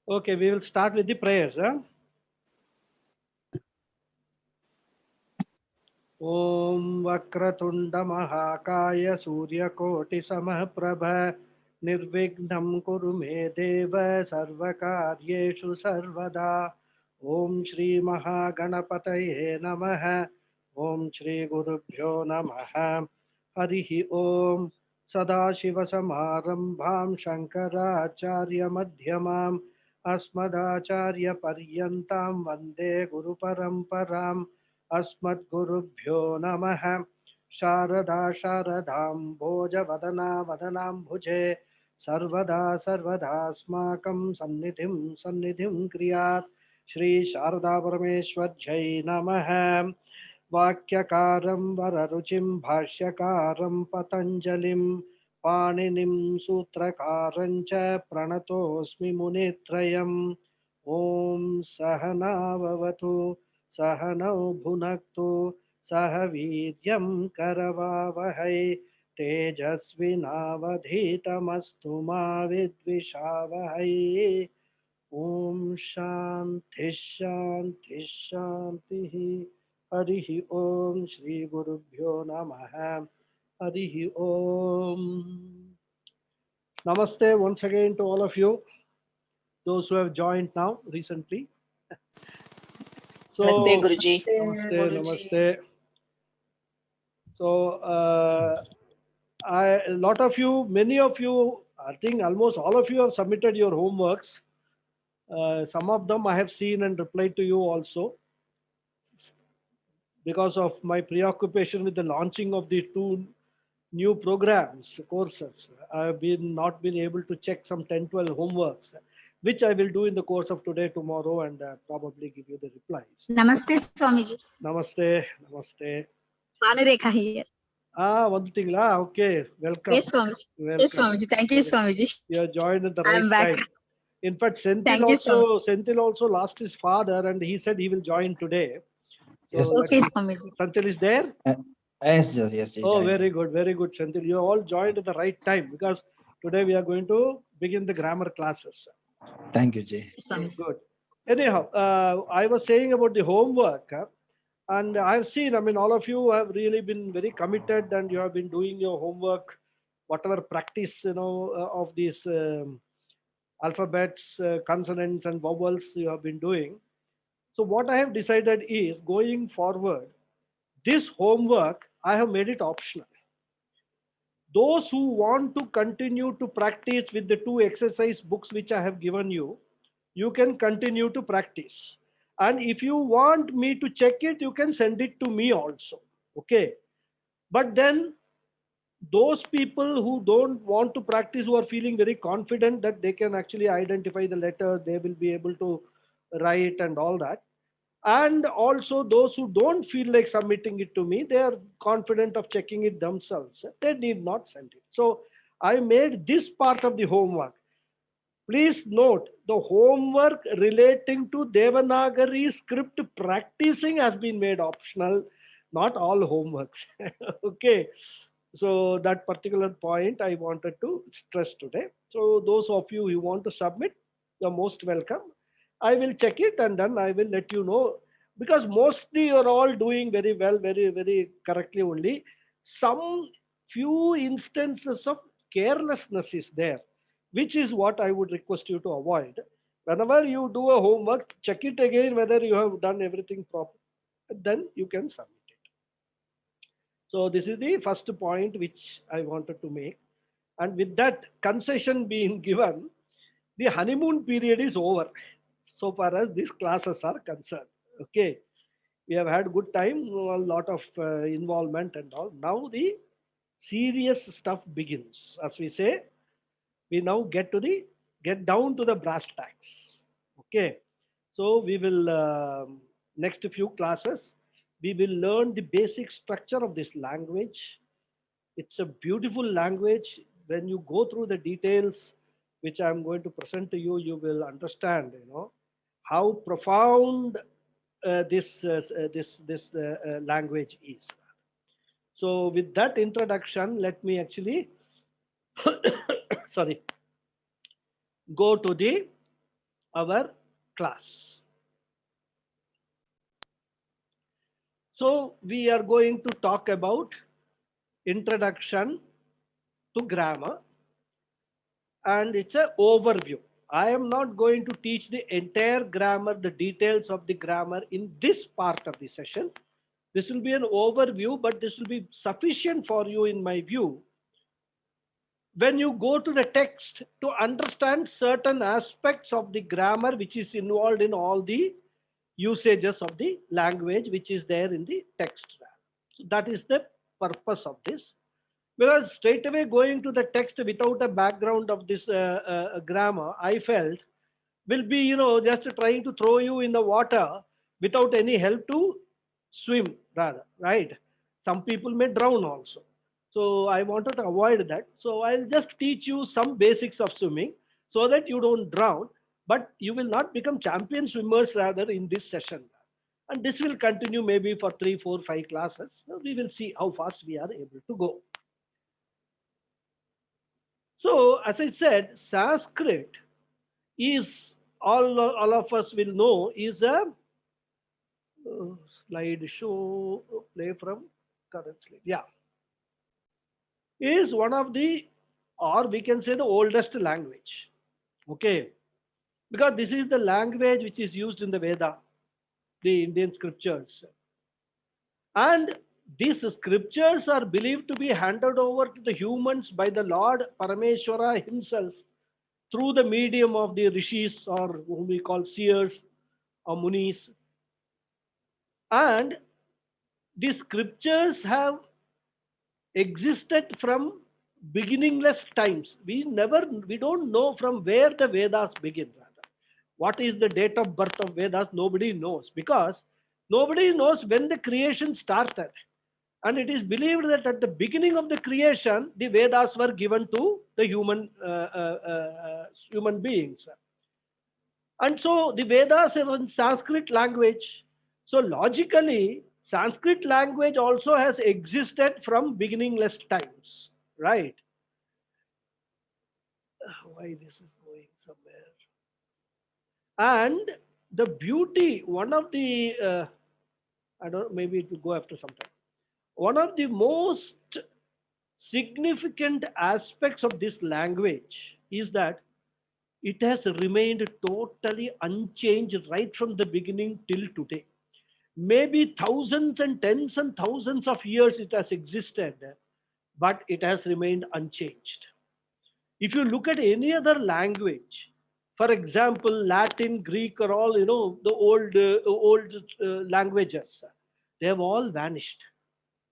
Okay, we will start with the prayers. Huh? Om Vakratunda Mahakaya Surya Koti Samprabha Nirvignam Kuru Me Deva Sarvakaryeshu Sarvada Om Shri Mahaganapataye Namaha Om Shri Gurubhyo Namaha Harihi Om Sadashiva Samarambham Shankaracharya Madhyamam Asmadacharya Paryantam Vande Guru Paramparam अस्मद्गुरुभ्यो नमः शारदा शारदाम्भोजवदना वदनाम्भुजे सर्वदा सर्वदास्माकं सन्निधिं क्रियात् श्री शारदा परमेश्वर्यै नमः वाक्यकारं वररुचिं भाष्यकारं पतञ्जलिं पाणिनिं सूत्रकारं च प्रणतोऽस्मि मुनित्रयम् ॐ सहनाववतु सहनौ भुनक्तु सह वीर्यं करवावहै तेजस्विनावधीतमस्तु मा विद्विषावहै ॐ शान्तिः शान्तिः शान्तिः हरिः ॐ श्री गुरुभ्यो नमः हरिः ॐ Namaste once again to all of you, those who have joined now recently. So, Namaste, Guruji. Namaste, namaste. So, a lot of you, many of you, I think almost all of you have submitted your homeworks. Some of them I have seen and replied to you also. Because of my preoccupation with the launching of the two new programs, courses, I have not been able to check some 10, 12 homeworks, which I will do in the course of today, tomorrow, and probably give you the replies. Namaste, Swamiji. Namaste, namaste. Rekha here. Vandutingla, okay, welcome. Yes, Swamiji. Welcome. Yes, Swamiji. Thank you, Swamiji. You are joined at the I am right back. time. In fact, Thank you, Senthil also lost his father, and he said he will join today. So Yes. Okay, Swamiji. Senthil is there? Yes, yes. Oh, very good, Senthil. You all joined at the right time because today we are going to begin the grammar classes. Thank you, Jay. Swamiji. Good. Anyhow, I was saying about the homework, and I've seen, I mean, all of you have really been very committed and you have been doing your homework, whatever practice, of these alphabets, consonants, and vowels you have been doing. So, what I have decided is going forward, this homework, I have made it optional. Those who want to continue to practice with the two exercise books which I have given you, you can continue to practice. And if you want me to check it, you can send it to me also. Okay. But then those people who don't want to practice, who are feeling very confident that they can actually identify the letters, they will be able to write and all that. And also those who don't feel like submitting it to me, they are confident of checking it themselves. They need not send it. So I made this part of the homework. Please note, the homework relating to Devanagari script practicing has been made optional, not all homeworks. Okay. So that particular point I wanted to stress today. So those of you who want to submit, you're most welcome. I will check it and then I will let you know, because mostly you're all doing very well, very, very correctly only. Some few instances of carelessness is there, which is what I would request you to avoid. Whenever you do a homework, check it again whether you have done everything proper. Then you can submit it. So this is the first point which I wanted to make. And with that concession being given, the honeymoon period is over so far as these classes are concerned. Okay. We have had good time, a lot of involvement and all. Now the serious stuff begins. As we say, we now get down to the brass tacks. Okay. So we will, next few classes, we will learn the basic structure of this language. It's a beautiful language. When you go through the details, which I'm going to present to you, you will understand, how profound this language is. So with that introduction, let me actually, sorry, go to the our class. So we are going to talk about introduction to grammar, and it's an overview. I am not going to teach the entire grammar, the details of the grammar in this part of the session. This will be an overview, but this will be sufficient for you, in my view, when you go to the text to understand certain aspects of the grammar which is involved in all the usages of the language which is there in the text. So that is the purpose of this. Because straight away going to the text without a background of this grammar, I felt will be, just trying to throw you in the water without any help to swim, rather, right? Some people may drown also. So I wanted to avoid that. So I'll just teach you some basics of swimming so that you don't drown, but you will not become champion swimmers rather in this session. And this will continue maybe for 3, 4, 5 classes. So we will see how fast we are able to go. So as I said, Sanskrit is, all of us will know, is a slide show, play from current slide. Yeah. Is one of the, or we can say the oldest language. Okay. Because this is the language which is used in the Veda, the Indian scriptures. And these scriptures are believed to be handed over to the humans by the Lord Parameshwara himself through the medium of the rishis, or whom we call seers or munis. And the scriptures have existed from beginningless times. We don't know from where the Vedas begin. Rather, what is the date of birth of Vedas? Nobody knows, because nobody knows when the creation started. And it is believed that at the beginning of the creation, the Vedas were given to the human beings. And so the Vedas are in Sanskrit language. So logically, Sanskrit language also has existed from beginningless times, right? Why this is going somewhere? And the beauty, one of the, I don't know, maybe it will go after some time. One of the most significant aspects of this language is that it has remained totally unchanged right from the beginning till today. Maybe thousands and tens and thousands of years it has existed, but it has remained unchanged. If you look at any other language, for example, Latin, Greek are all, the old languages, they have all vanished.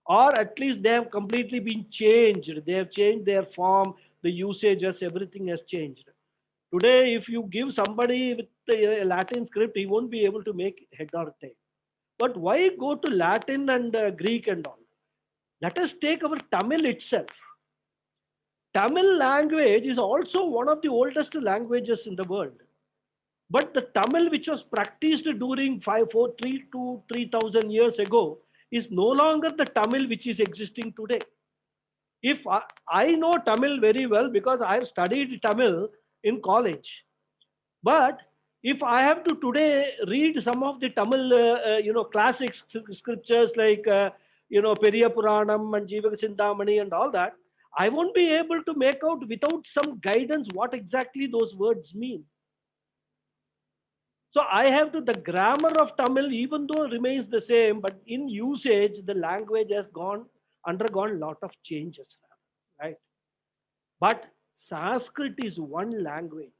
Or at least they have completely been changed. They have changed their form, the usages, everything has changed. Today, if you give somebody with a Latin script, he won't be able to make head or tail. But why go to Latin and Greek and all? Let us take our Tamil itself. Tamil language is also one of the oldest languages in the world. But the Tamil which was practiced during 3 to 3,000 years ago is no longer the Tamil which is existing today. If I know Tamil very well because I have studied Tamil in college. But if I have to today read some of the Tamil, classic scriptures like, Periya Puranam and Jivaga Sindhamani and all that, I won't be able to make out without some guidance what exactly those words mean. So I have to, the grammar of Tamil, even though remains the same, but in usage, the language has undergone a lot of changes, right? But Sanskrit is one language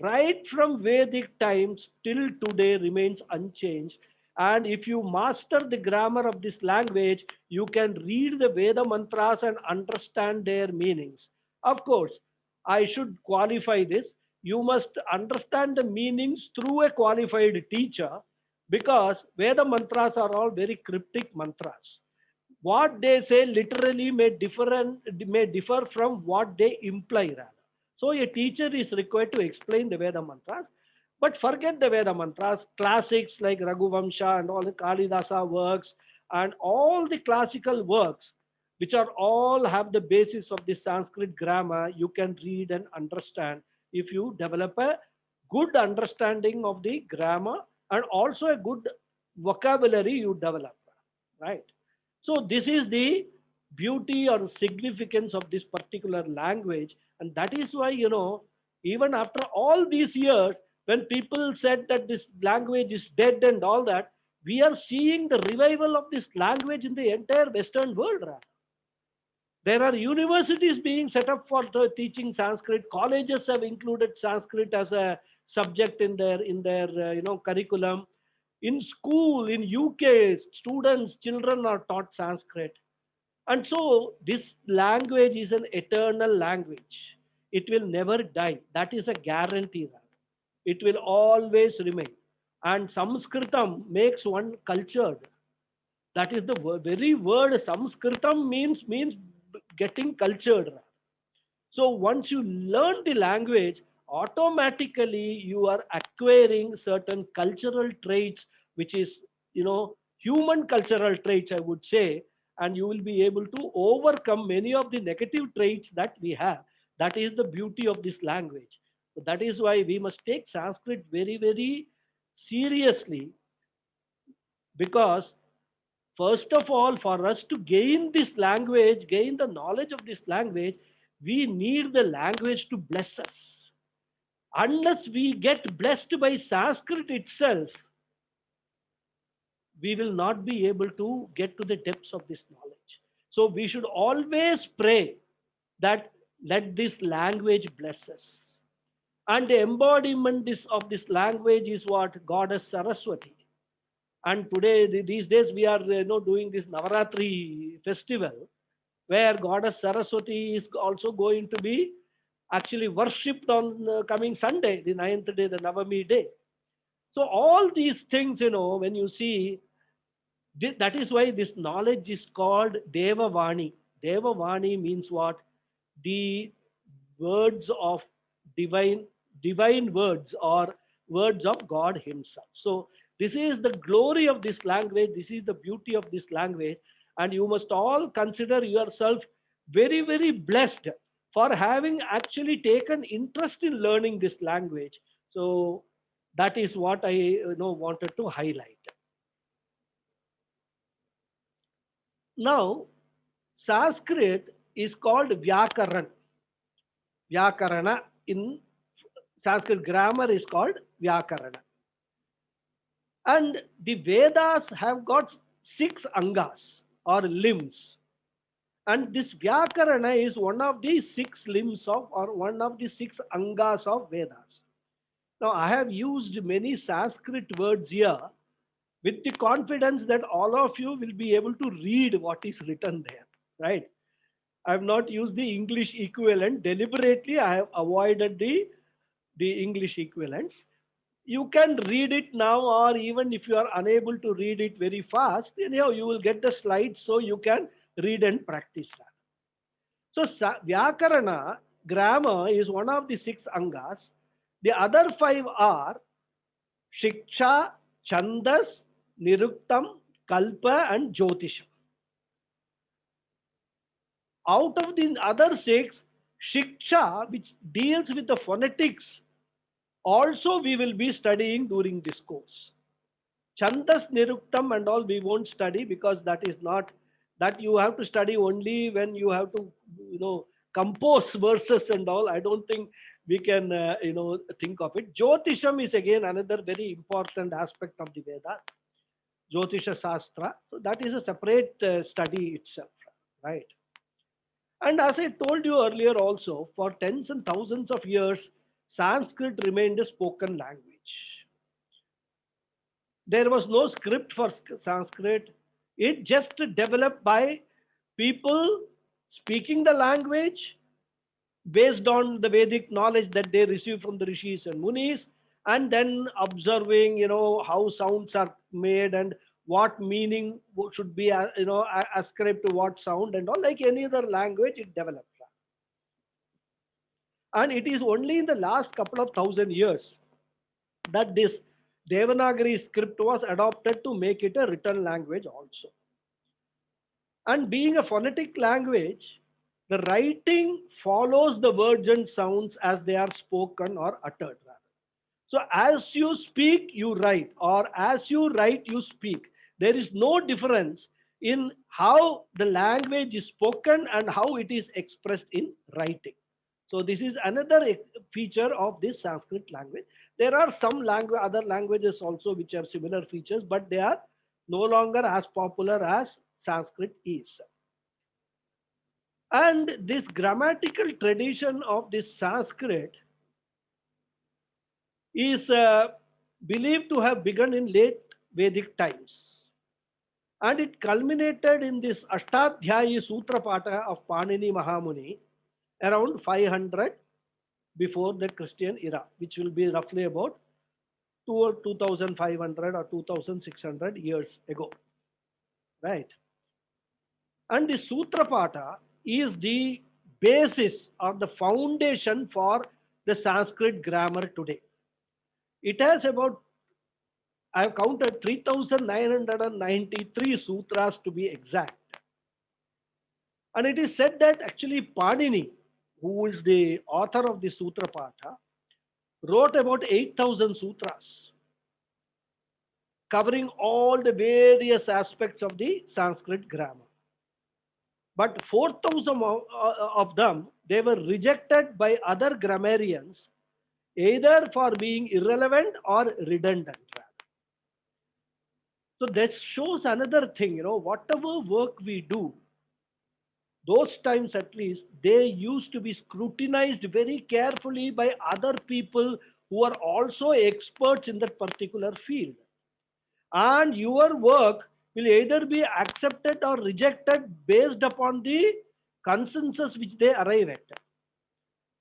right from Vedic times till today remains unchanged. And if you master the grammar of this language, you can read the Veda mantras and understand their meanings. Of course, I should qualify this. You must understand the meanings through a qualified teacher, because Veda mantras are all very cryptic mantras. What they say literally may differ from what they imply, rather. So a teacher is required to explain the Veda mantras, but forget the Veda mantras. Classics like Raghu Vamsha and all the Kalidasa works and all the classical works, which are all have the basis of the Sanskrit grammar, you can read and understand if you develop a good understanding of the grammar and also a good vocabulary you develop, right? So this is the beauty or significance of this particular language, and that is why, even after all these years, when people said that this language is dead and all that, we are seeing the revival of this language in the entire Western world. There are universities being set up for teaching Sanskrit. Colleges have included Sanskrit as a subject in their curriculum. In school, in UK, students, children are taught Sanskrit. And so this language is an eternal language. It will never die. That is a guarantee. It will always remain. And Sanskritam makes one cultured. That is the very word Sanskritam means getting cultured. So once you learn the language, automatically you are acquiring certain cultural traits, which is, human cultural traits, I would say, and you will be able to overcome many of the negative traits that we have. That is the beauty of this language. So that is why we must take Sanskrit very, very seriously, because first of all, for us to gain this language, gain the knowledge of this language, we need the language to bless us. Unless we get blessed by Sanskrit itself, we will not be able to get to the depths of this knowledge. So we should always pray that let this language bless us. And the embodiment of this language is what? Goddess Saraswati. And today, these days, we are doing this Navaratri festival, where Goddess Saraswati is also going to be actually worshipped on coming Sunday, the ninth day, the Navami day. So all these things, when you see, that is why this knowledge is called Deva Vani. Deva Vani means what? The words of divine words, or words of God himself. So this is the glory of this language, this is the beauty of this language, and you must all consider yourself very, very blessed for having actually taken interest in learning this language. So that is what I wanted to highlight. Now Sanskrit is called Vyakarana. In Sanskrit grammar is called Vyakarana. And the Vedas have got 6 angas or limbs. And this Vyakarana is one of the 6 limbs of, or one of the 6 angas of Vedas. Now, I have used many Sanskrit words here with the confidence that all of you will be able to read what is written there, right? I have not used the English equivalent. Deliberately, I have avoided the English equivalents. You can read it now, or even if you are unable to read it very fast, anyhow, you will get the slides so you can read and practice that. So, Vyakarana, grammar, is one of the 6 angas. The other 5 are Shiksha, Chandas, Niruktam, Kalpa, and Jyotisham. Out of the other 6, Shiksha, which deals with the phonetics, also we will be studying during this course. Chandas, Niruktam and all we won't study, because that is not, that you have to study only when you have to, compose verses and all. I don't think we can, think of it. Jyotisham is again another very important aspect of the Vedas, Jyotisha Shastra. So that is a separate study itself, right? And as I told you earlier also, for tens and thousands of years, Sanskrit remained a spoken language. There was no script for Sanskrit. It just developed by people speaking the language based on the Vedic knowledge that they received from the rishis and munis, and then observing, how sounds are made and what meaning should be, ascribed to what sound and all. Like any other language, it developed. And it is only in the last couple of thousand years that this Devanagari script was adopted to make it a written language also. And being a phonetic language, the writing follows the words and sounds as they are spoken or uttered. So as you speak, you write, or as you write, you speak. There is no difference in how the language is spoken and how it is expressed in writing. So this is another feature of this Sanskrit language. There are some other languages also which have similar features, but they are no longer as popular as Sanskrit is. And this grammatical tradition of this Sanskrit is believed to have begun in late Vedic times. And it culminated in this Ashtadhyayi Sutra Pata of Panini Mahamuni around 500 before the Christian era, which will be roughly about 2500 or 2600 years ago. Right? And the Sutra Pata is the basis or the foundation for the Sanskrit grammar today. It has about, I have counted 3993 sutras to be exact. And it is said that actually Panini, who is the author of the Sutra Pata, wrote about 8,000 sutras, covering all the various aspects of the Sanskrit grammar. But 4,000 of them, they were rejected by other grammarians, either for being irrelevant or redundant. So that shows another thing, whatever work we do, those times at least, they used to be scrutinized very carefully by other people who are also experts in that particular field. And your work will either be accepted or rejected based upon the consensus which they arrive at.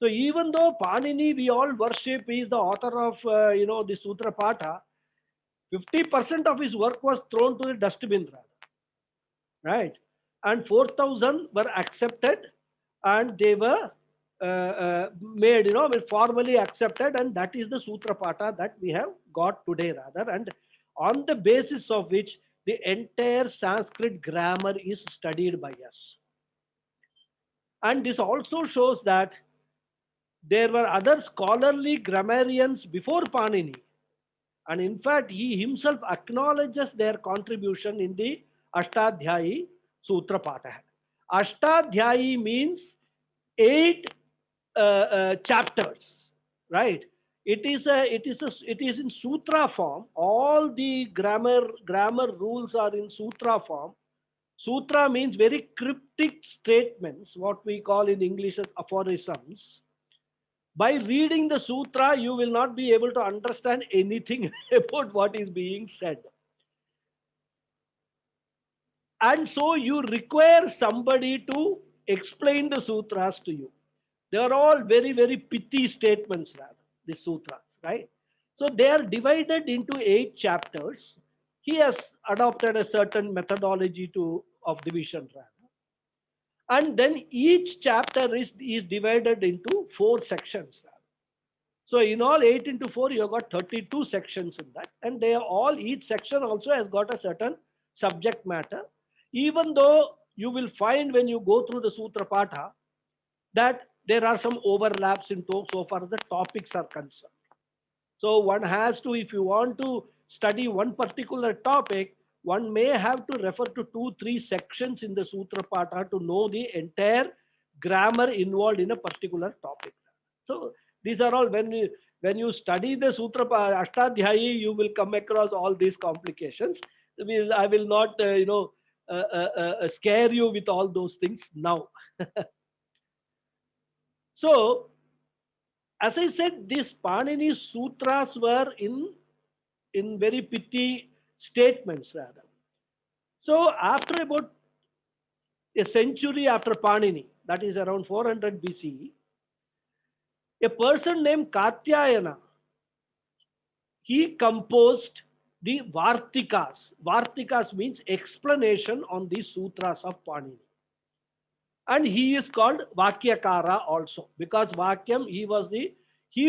So even though Panini we all worship, he is the author of the Sutra Pata, 50% of his work was thrown to the dustbin, right? And 4,000 were accepted, and they were made, formally accepted, and that is the Sutra Pata that we have got today, rather, and on the basis of which the entire Sanskrit grammar is studied by us. And this also shows that there were other scholarly grammarians before Panini, and in fact, he himself acknowledges their contribution in the Ashtadhyayi Sutra Pata. Ashtadhyayi means 8 chapters, right? It is in sutra form. All the grammar rules are in sutra form. Sutra means very cryptic statements, what we call in English as aphorisms. By reading the sutra, you will not be able to understand anything about what is being said. And so you require somebody to explain the sutras to you. They are all very, very pithy statements, rather, the sutras, right? So they are divided into 8 chapters. He has adopted a certain methodology of division, rather. And then each chapter is divided into 4 sections, rather. So in all 8 into 4, you have got 32 sections in that. And they are all, each section also has got a certain subject matter. Even though you will find when you go through the Sutra Pata that there are some overlaps in so far as the topics are concerned. So one has to, if you want to study one particular topic, one may have to refer to 2-3 sections in the Sutra Pata to know the entire grammar involved in a particular topic. So these are all, when you study the Sutra Ashtadhyayi, you will come across all these complications. I will not scare you with all those things now. So as I said, these Panini sutras were in very pithy statements, rather. So after about a century after Panini, that is around 400 BCE, a person named Katyayana, he composed the Vartikas. Vartikas means explanation on the sutras of Panini. And he is called Vakyakara also, because Vakyam, he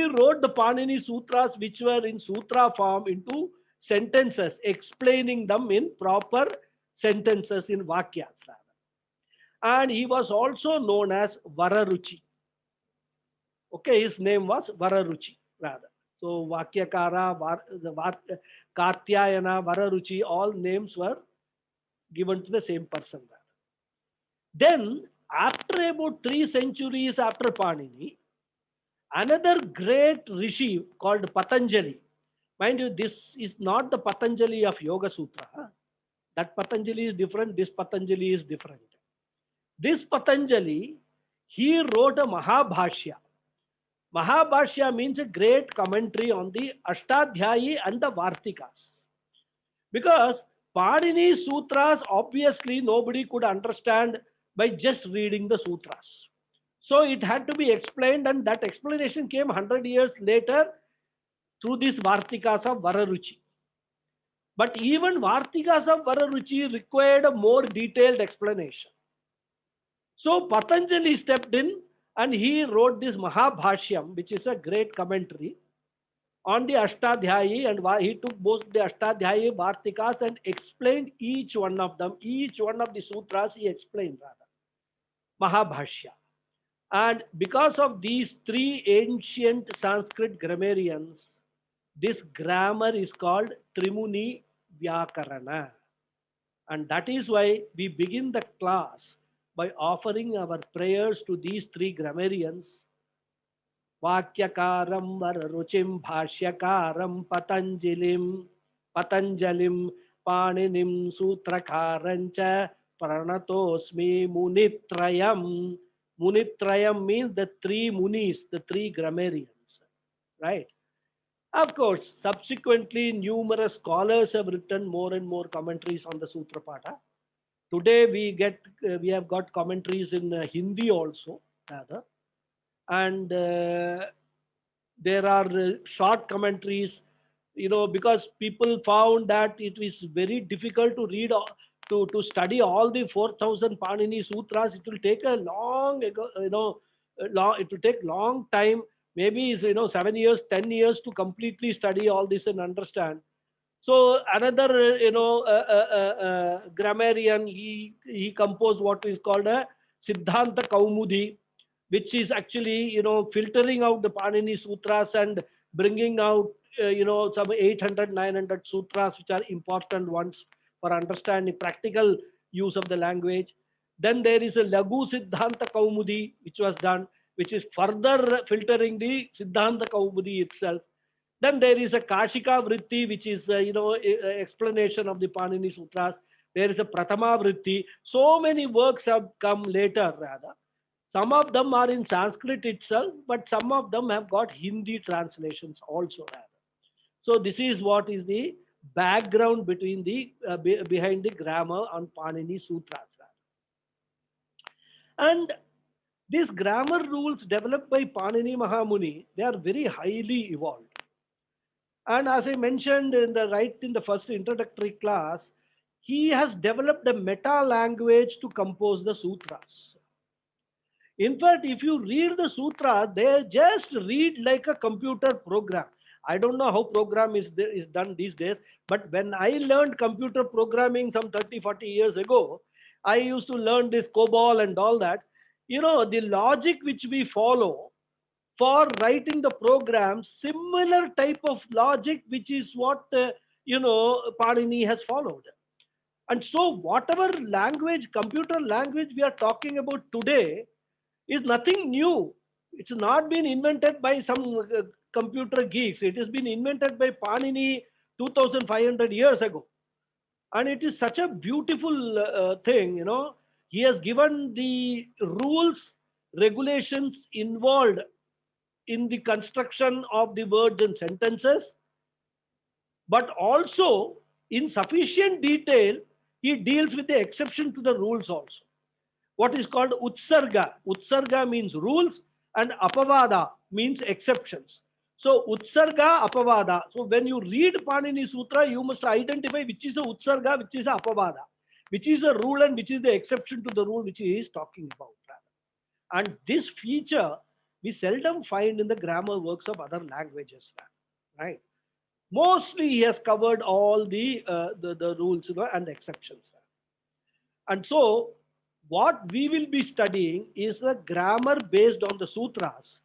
wrote the Panini Sutras which were in sutra form into sentences, explaining them in proper sentences in Vakyas. And he was also known as Vararuchi. Okay, his name was Vararuchi, rather. So Vakyakara, Katyayana, Vararuchi, all names were given to the same person. Then, after about 3 centuries after Panini, another great rishi called Patanjali. Mind you, this is not the Patanjali of Yoga Sutra. That Patanjali is different, this Patanjali is different. This Patanjali, he wrote a Mahabhashya. Mahabhashya means a great commentary on the Ashtadhyayi and the Vartikas. Because Panini Sutras, obviously, nobody could understand by just reading the Sutras. So it had to be explained, and that explanation came 100 years later through these Vartikas of Vararuchi. But even Vartikas of Vararuchi required a more detailed explanation. So Patanjali stepped in and he wrote this Mahabhashyam, which is a great commentary on the Ashtadhyayi, and he took both the Ashtadhyayi, Vartikas and explained each one of them, each one of the sutras he explained rather. Mahabhashya. And because of these three ancient Sanskrit grammarians, this grammar is called Trimuni Vyakarana. And that is why we begin the class by offering our prayers to these three grammarians. Vakyakaram Vararuchim Bhashyakaram Patanjalim Paninim Sutrakarancha Pranatosmi Munitrayam. Munitrayam means the three munis, the three grammarians, right? Of course, subsequently, numerous scholars have written more and more commentaries on the Sutra Pata. Today, we have got commentaries in Hindi also, rather, and there are short commentaries. Because people found that it is very difficult to read to study all the 4,000 Panini Sutras. It will take a long, it will take long time, maybe 7 years, 10 years to completely study all this and understand. So another grammarian, he composed what is called a Siddhanta Kaumudi, which is actually filtering out the Panini Sutras and bringing out some 800 900 sutras which are important ones for understanding practical use of the language. Then there is a Lagu Siddhanta Kaumudi which was done, which is further filtering the Siddhanta Kaumudi itself. Then there is a Kashika Vritti, which is explanation of the Panini Sutras. There is a Pratama Vritti. So many works have come later rather. Some of them are in Sanskrit itself, but some of them have got Hindi translations also rather. So this is what is the background between behind the grammar on Panini Sutras. And these grammar rules developed by Panini Mahamuni, they are very highly evolved. And as I mentioned in the first introductory class, he has developed a meta language to compose the sutras. In fact, if you read the sutras, they just read like a computer program. I don't know how program is done these days, but when I learned computer programming some 30, 40 years ago, I used to learn this COBOL and all that. The logic which we follow for writing the program, similar type of logic, which is what Panini has followed. And so whatever language, computer language we are talking about today is nothing new. It's not been invented by some computer geeks. It has been invented by Panini 2500 years ago. And it is such a beautiful thing. He has given the rules, regulations involved in the construction of the words and sentences, but also in sufficient detail, he deals with the exception to the rules also. What is called Utsarga. Utsarga means rules and Apavada means exceptions. So Utsarga, Apavada. So when you read Panini Sutra, you must identify which is the Utsarga, which is the Apavada, which is a rule and which is the exception to the rule which he is talking about. And this feature we seldom find in the grammar works of other languages, right? Mostly he has covered all the rules and exceptions. And so what we will be studying is the grammar based on the sutras,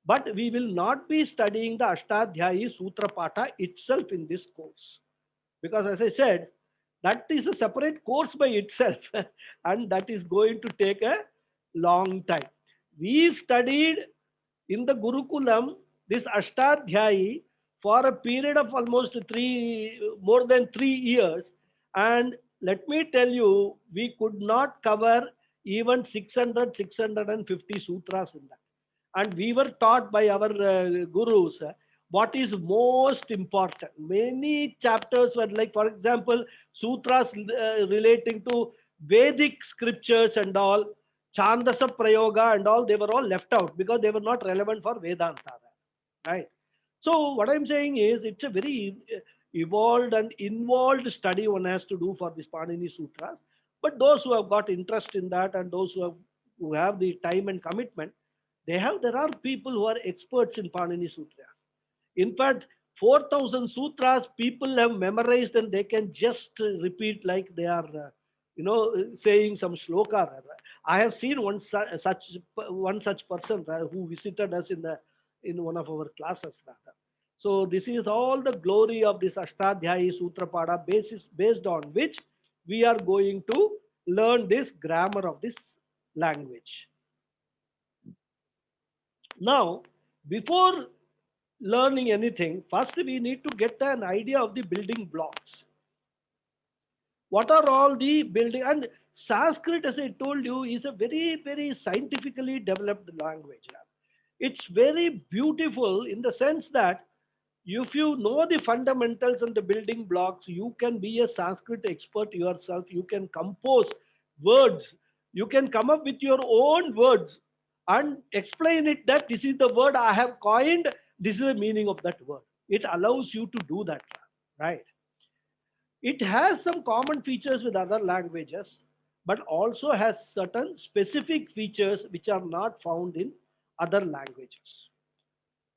But we will not be studying the Ashtadhyayi Sutra Patha itself in this course. Because as I said, that is a separate course by itself and that is going to take a long time. We studied in the Gurukulam this Ashtadhyayi for a period of almost more than 3 years, and let me tell you, we could not cover even 650 sutras in that. And we were taught by our gurus what is most important. Many chapters were like, for example, sutras relating to Vedic scriptures and all, Chandasa Prayoga and all, they were all left out because they were not relevant for Vedanta. Right? So, what I'm saying is, it's a very evolved and involved study one has to do for this Panini Sutras. But those who have got interest in that and those who have the time and commitment, there are people who are experts in Panini Sutra. In fact, 4,000 sutras people have memorized and they can just repeat like they are, saying some shloka. I have seen one such person who visited us in one of our classes. Rather. So this is all the glory of this Ashtadhyayi Sutrapada based on which we are going to learn this grammar of this language. Now, before learning anything, first we need to get an idea of the building blocks. What are all the building? And Sanskrit, as I told you, is a very, very scientifically developed language. It's very beautiful in the sense that if you know the fundamentals and the building blocks, you can be a Sanskrit expert yourself. You can compose words. You can come up with your own words and explain it that this is the word I have coined. This is the meaning of that word. It allows you to do that, right? It has some common features with other languages, but also has certain specific features which are not found in other languages.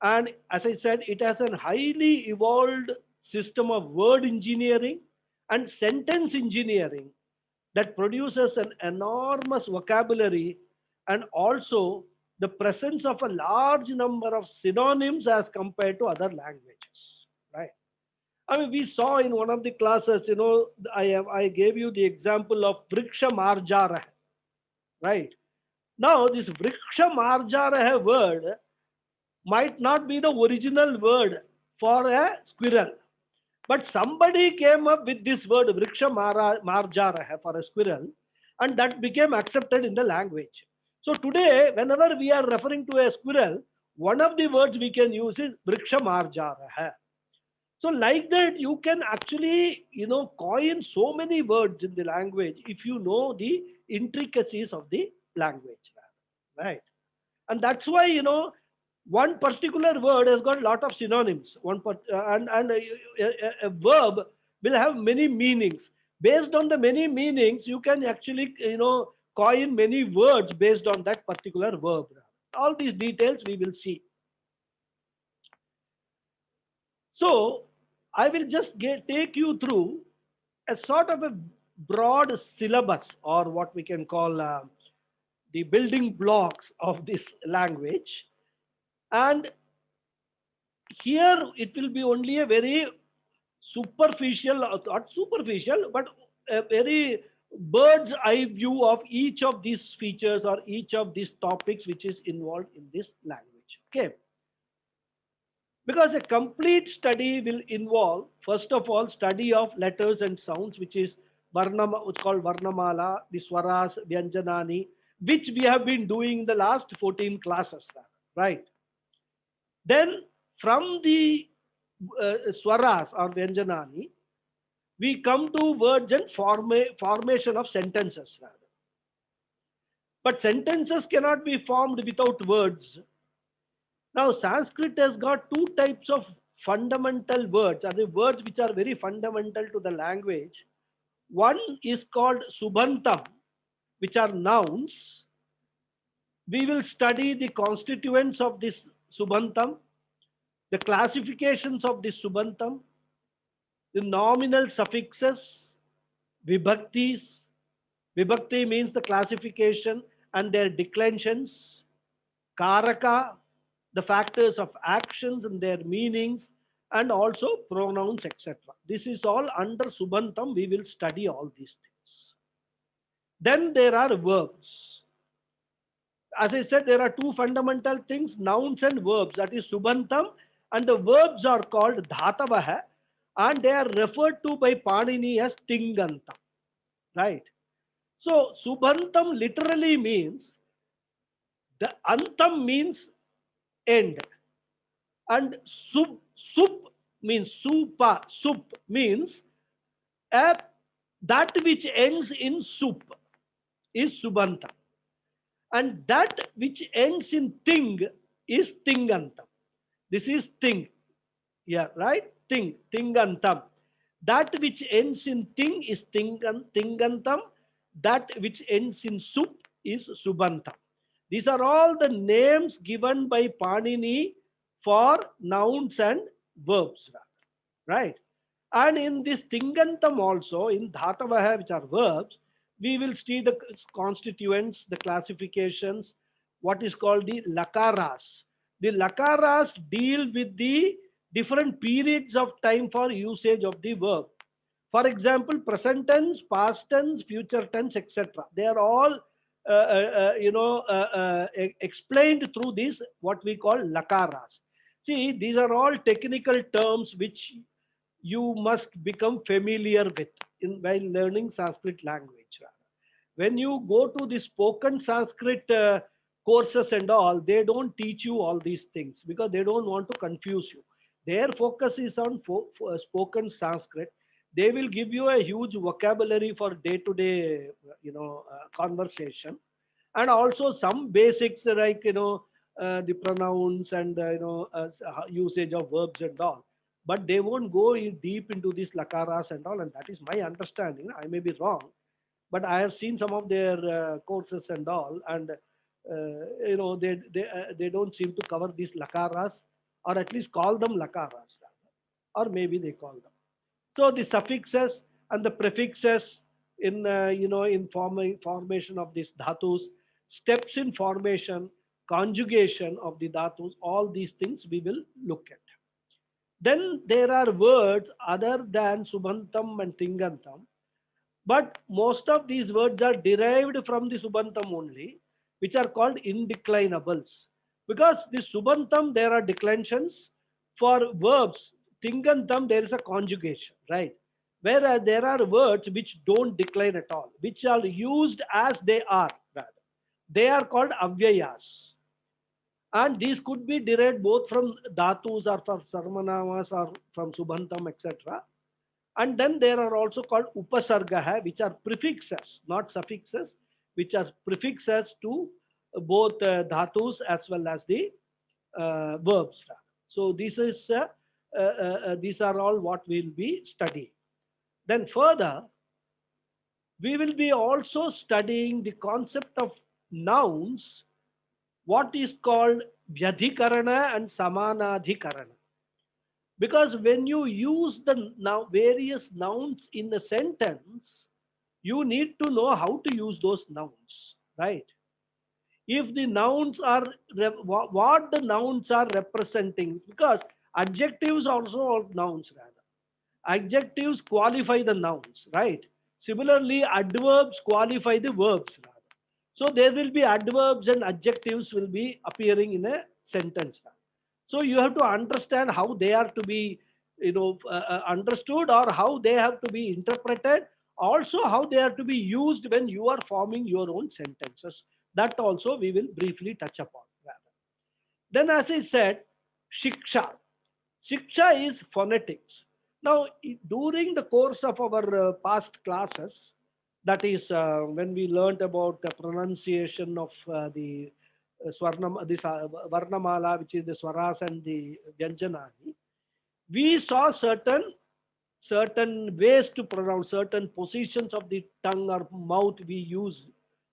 And as I said, it has a highly evolved system of word engineering and sentence engineering that produces an enormous vocabulary and also the presence of a large number of synonyms as compared to other languages. Right? I mean, we saw in one of the classes, I gave you the example of Vriksha Marjara. Right? Now, this Vriksha Marjara word might not be the original word for a squirrel. But somebody came up with this word Vriksha Marjara for a squirrel, and that became accepted in the language. So today, whenever we are referring to a squirrel, one of the words we can use is Vriksha Marjara. So like that, you can actually, coin so many words in the language if you know the intricacies of the language, right? And that's why, one particular word has got a lot of synonyms. And a verb will have many meanings. Based on the many meanings, you can actually, coin many words based on that particular verb. All these details we will see. So I will just take you through a sort of a broad syllabus, or what we can call the building blocks of this language. And here it will be only a very superficial, not superficial, but a very bird's eye view of each of these features or each of these topics which is involved in this language. Okay. Because a complete study will involve, first of all, study of letters and sounds, which is it's called Varnamala, the Swaras, Vyanjanani, which we have been doing in the last 14 classes, right? Then from the Swaras or Vyanjanani, we come to words and formation of sentences, rather. But sentences cannot be formed without words. Now, Sanskrit has got two types of fundamental words, are the words which are very fundamental to the language. One is called Subhantam, which are nouns. We will study the constituents of this Subhantam, the classifications of this Subhantam, the nominal suffixes, vibhaktis. Vibhakti means the classification and their declensions. Karaka, the factors of actions and their meanings, and also pronouns, etc. This is all under Subhantam. We will study all these things. Then there are verbs. As I said, there are two fundamental things, nouns and verbs. That is Subhantam, and the verbs are called Dhatavaha, and they are referred to by Panini as Tingantam. Right? So Subhantam literally means, the Antam means end, and Sup means Supa, Sup means a, that which ends in Sup is Subhantam. And that which ends in Ting is Tingantam. This is Ting. Yeah, right? Ting, Tingantam. That which ends in Ting is Tingantam. That which ends in Sup is Subhantam. These are all the names given by Panini for nouns and verbs. Right? And in this Tingantam also, in Dhatavaha, which are verbs, we will see the constituents, the classifications, what is called the Lakaras. The Lakaras deal with the different periods of time for usage of the verb. For example, present tense, past tense, future tense, etc. They are all explained through this, what we call Lakaras. See, these are all technical terms which you must become familiar with while learning Sanskrit language. When you go to the spoken Sanskrit courses and all, they don't teach you all these things because they don't want to confuse you. Their focus is on spoken Sanskrit. They will give you a huge vocabulary for day-to-day, conversation, and also some basics like the pronouns and usage of verbs and all. But they won't go deep into these lakaras and all, and that is my understanding. I may be wrong, but I have seen some of their courses and all, and they don't seem to cover these lakaras, or at least call them lakaras, or maybe they call them. So the suffixes and the prefixes in in formation of these dhatus, steps in formation, conjugation of the dhatus, all these things we will look at. Then there are words other than Subhantam and Tingantam, but most of these words are derived from the Subhantam only, which are called indeclinables. Because the Subhantam, there are declensions. For verbs, Tingantam, there is a conjugation, right? Whereas there are words which don't decline at all, which are used as they are, rather. They are called avyayas. And these could be derived both from dhatus or from sarvanamas or from Subhantam, etc. And then there are also called upasargaha, which are prefixes, not suffixes, which are prefixes to both dhatus as well as the verbs. So these are all what we'll be studying. Then further, we will be also studying the concept of nouns, what is called vyadhikarana and samanadhikarana. Because when you use the various nouns in a sentence, you need to know how to use those nouns, right? If the nouns are what the nouns are representing, because adjectives also are nouns, rather. Adjectives qualify the nouns, right? Similarly, adverbs qualify the verbs, rather. So there will be adverbs and adjectives will be appearing in a sentence. So you have to understand how they are to be, understood, or how they have to be interpreted. Also, how they are to be used when you are forming your own sentences. That also we will briefly touch upon. Rather. Then, as I said, shiksha. Shiksha is phonetics. Now, during the course of our past classes, that is when we learned about the pronunciation of the this Varnamala, which is the Swaras and the Vyanjanani, we saw certain ways to pronounce, certain positions of the tongue or mouth we use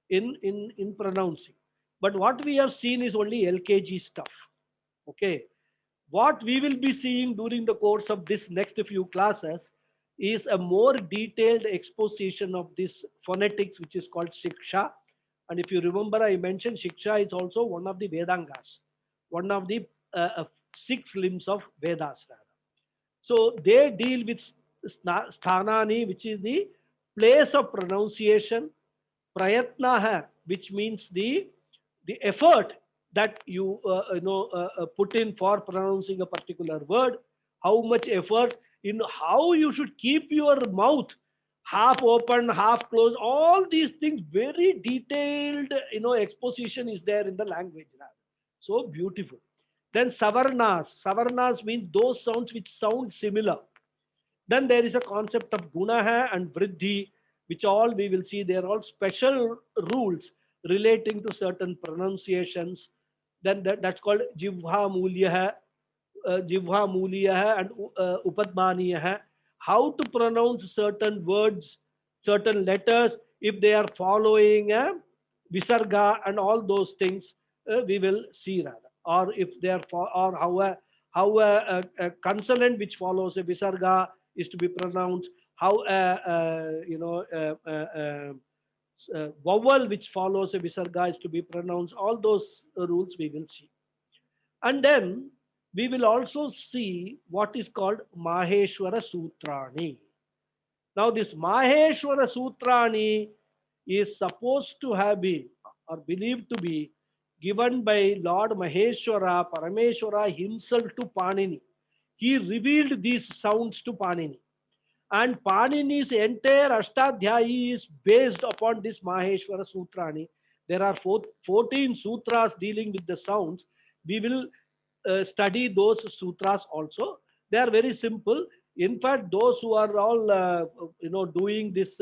in pronouncing. But what we have seen is only LKG stuff. Okay. What we will be seeing during the course of this next few classes is a more detailed exposition of this phonetics, which is called Shiksha. And if you remember, I mentioned Shiksha is also one of the Vedangas, one of the six limbs of Vedas. Rather. So they deal with sthanani, which is the place of pronunciation, prayatna hai, which means the effort that you put in for pronouncing a particular word, how much effort in how you should keep your mouth half open, half closed. All these things, very detailed, exposition is there in the language. So beautiful. Then savarnas. Savarnas means those sounds which sound similar. Then there is a concept of gunaha and vriddhi, which all we will see. They are all special rules relating to certain pronunciations. Then that's called jivha mulya, jivha mulya and upadmaniya. How to pronounce certain words, certain letters, if they are following a visarga and all those things, we will see rather. Or if they are or how a consonant which follows a visarga is to be pronounced, how vowel which follows a visarga is to be pronounced. All those rules we will see. And then we will also see what is called Maheshwara Sutrani. Now, this Maheshwara Sutrani is supposed to have been or believed to be given by Lord Maheshwara, Parameshwara himself to Panini. He revealed these sounds to Panini. And Panini's entire Ashtadhyayi is based upon this Maheshwara Sutrani. There are 14 sutras dealing with the sounds. We will study those sutras also. They are very simple. In fact, those who are all doing this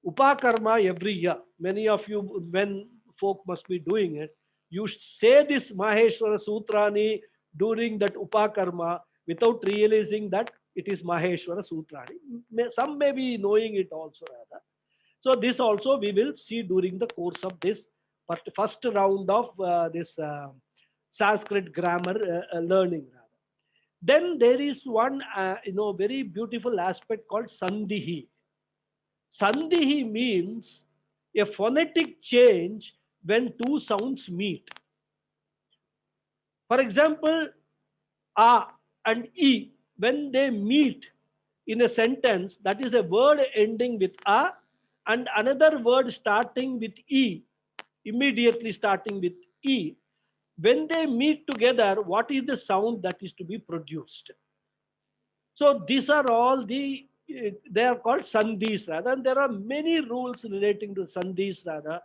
upakarma every year, many of you men folk must be doing it. You say this Maheshwara Sutrani during that upakarma without realizing that it is Maheshwara Sutrani. Some may be knowing it also rather. So this also we will see during the course of this first round of this Sanskrit grammar learning rather. Then there is one very beautiful aspect called Sandhihi. Sandhihi means a phonetic change when two sounds meet. For example, a and e, when they meet in a sentence, that is a word ending with a and another word starting with e, immediately starting with e. When they meet together, what is the sound that is to be produced? So these are all they are called sandhis rather, and there are many rules relating to sandhis rather.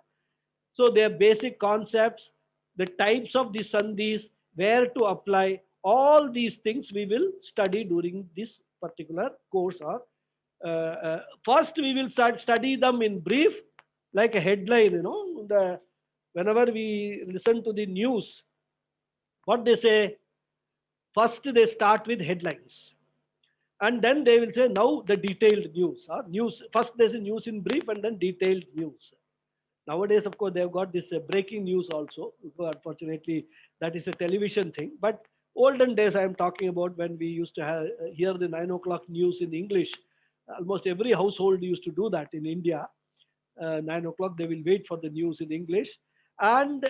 So their basic concepts, the types of the sandhis, where to apply, all these things we will study during this particular course. Or first we will study them in brief, like a headline. Whenever we listen to the news, what they say, first they start with headlines and then they will say now the detailed news. News first there's a news in brief and then detailed news. Nowadays, of course, they've got this breaking news also. Unfortunately, that is a television thing. But olden days, I am talking about when we used to hear the 9 o'clock news in English. Almost every household used to do that in India. 9 o'clock, they will wait for the news in English and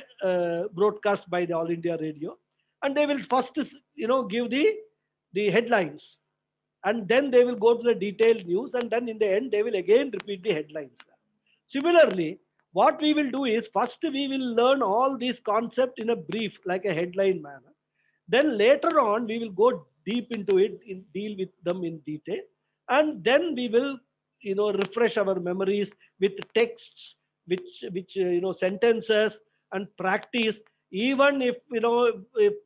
broadcast by the All India Radio. And they will first, give the headlines. And then they will go to the detailed news. And then in the end, they will again repeat the headlines. Similarly, what we will do is first we will learn all these concepts in a brief, like a headline manner. Then later on, we will go deep into it, deal with them in detail. And then we will, refresh our memories with texts, which sentences and practice. Even if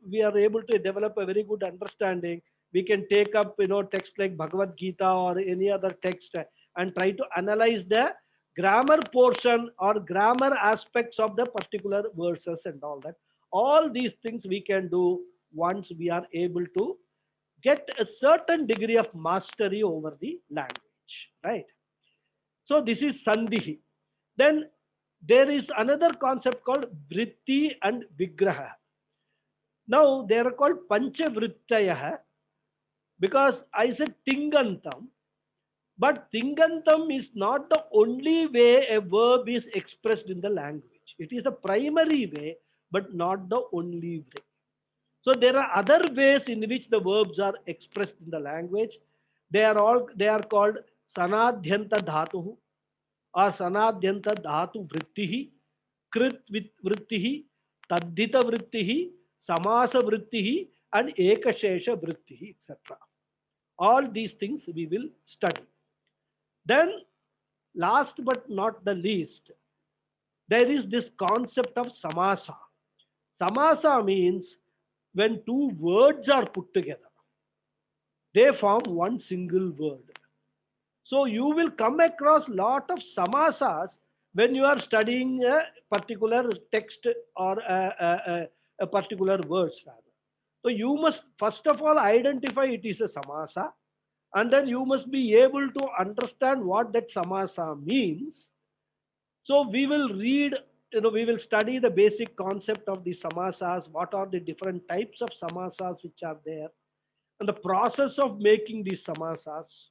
we are able to develop a very good understanding, we can take up, text like Bhagavad Gita or any other text and try to analyze the grammar portion or grammar aspects of the particular verses and all that. All these things we can do once we are able to get a certain degree of mastery over the language, right? So this is Sandhi. Then there is another concept called Vritti and Vigraha. Now they are called Panchavrittaya because I said Tingantam. But Tingantam is not the only way a verb is expressed in the language. It is the primary way, but not the only way. So there are other ways in which the verbs are expressed in the language. They are called sanadhyanta dhatu or sanadhyanta dhatu vrittihi, krit vrittihi, taddhita vrittihi, samasa vrittihi, and ekashesha vrittihi, etc. All these things we will study. Then, last but not the least, there is this concept of samasa. Samasa means when two words are put together, they form one single word. So you will come across lot of samasas when you are studying a particular text or a particular verse rather. So you must first of all identify it is a samasa, and then you must be able to understand what that samasa means. So we will read, we will study the basic concept of the samasas, what are the different types of samasas which are there, and the process of making these samasas,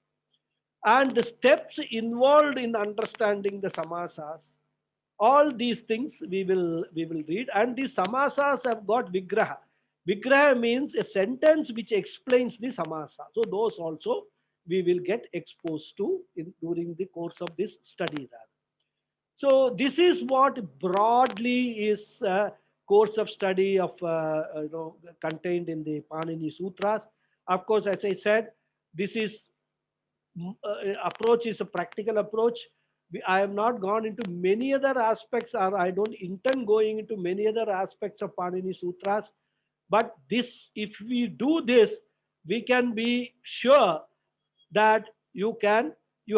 and the steps involved in understanding the samasas. All these things we will read, and these samasas have got vigraha. Vigraha means a sentence which explains the samasa. So those also we will get exposed to during the course of this study. So this is what broadly is a course of study of contained in the Panini Sutras. Of course, as I said, this is approach is a practical approach. I have not gone into many other aspects, or I don't intend going into many other aspects of Panini Sutras. But this, if we do this, we can be sure that you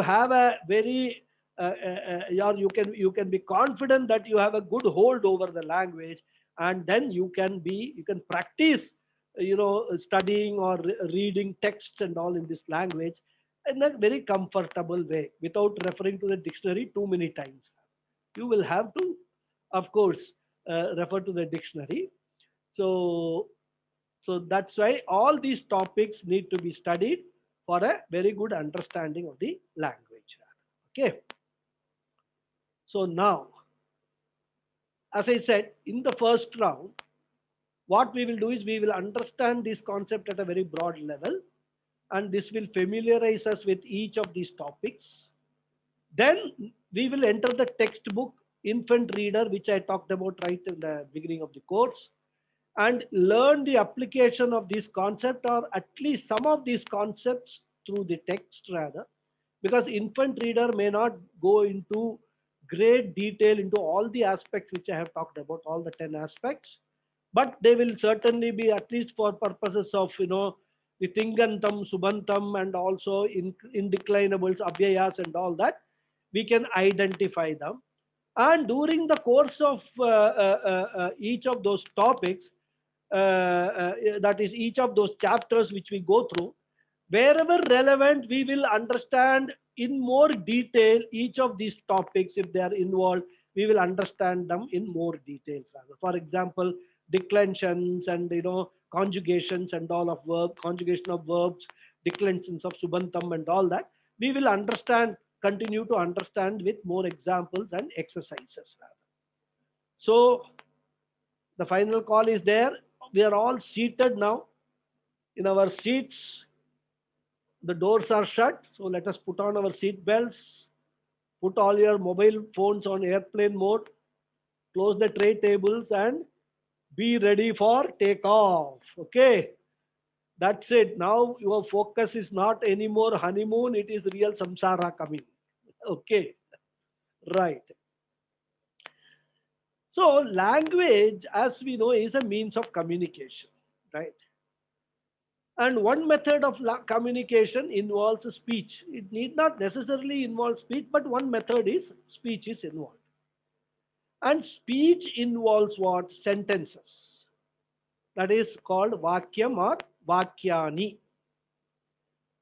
have a very you can be confident that you have a good hold over the language, and then you can practice studying or reading texts and all in this language in a very comfortable way without referring to the dictionary too many times. You will have to, of course, refer to the dictionary. So so that's why all these topics need to be studied for a very good understanding of the language. Okay. So now, as I said, in the first round, what we will do is we will understand this concept at a very broad level, and this will familiarize us with each of these topics. Then we will enter the textbook infant reader, which I talked about right in the beginning of the course, and learn the application of this concept, or at least some of these concepts, through the text rather, because infant reader may not go into great detail into all the aspects which I have talked about, all the 10 aspects, but they will certainly be, at least for purposes of the tingantam, subantam, and also in declinables, abhyayas, and all that, we can identify them. And during the course of each of those topics, that is each of those chapters which we go through, wherever relevant, we will understand in more detail each of these topics. If they are involved, we will understand them in more details rather. For example, declensions and conjugations and all of verb, conjugation of verbs, declensions of subantam and all that, we will continue to understand with more examples and exercises rather. So the final call is there. We are all seated now in our seats. The doors are shut, so let us put on our seat belts. Put all your mobile phones on airplane mode. Close the tray tables and be ready for takeoff. Okay, that's it. Now your focus is not anymore honeymoon, it is real samsara coming. Okay, right. So language, as we know, is a means of communication, right? And one method of communication involves speech. It need not necessarily involve speech, but one method is speech is involved. And speech involves what? Sentences. That is called vakyam or vakyani.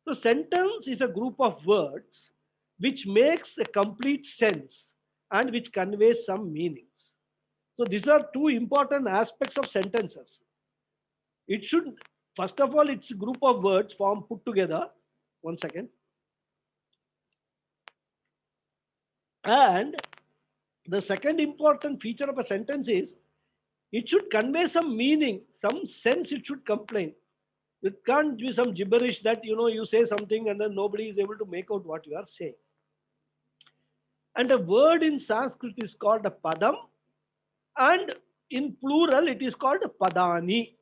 So sentence is a group of words which makes a complete sense and which conveys some meanings. So these are two important aspects of sentences. It should, first of all, it's a group of words formed put together. One second. And the second important feature of a sentence is It should convey some meaning, some sense it should complain. It can't be some gibberish that you say something and then nobody is able to make out what you are saying. And a word in Sanskrit is called a padam, and in plural it is called a padani,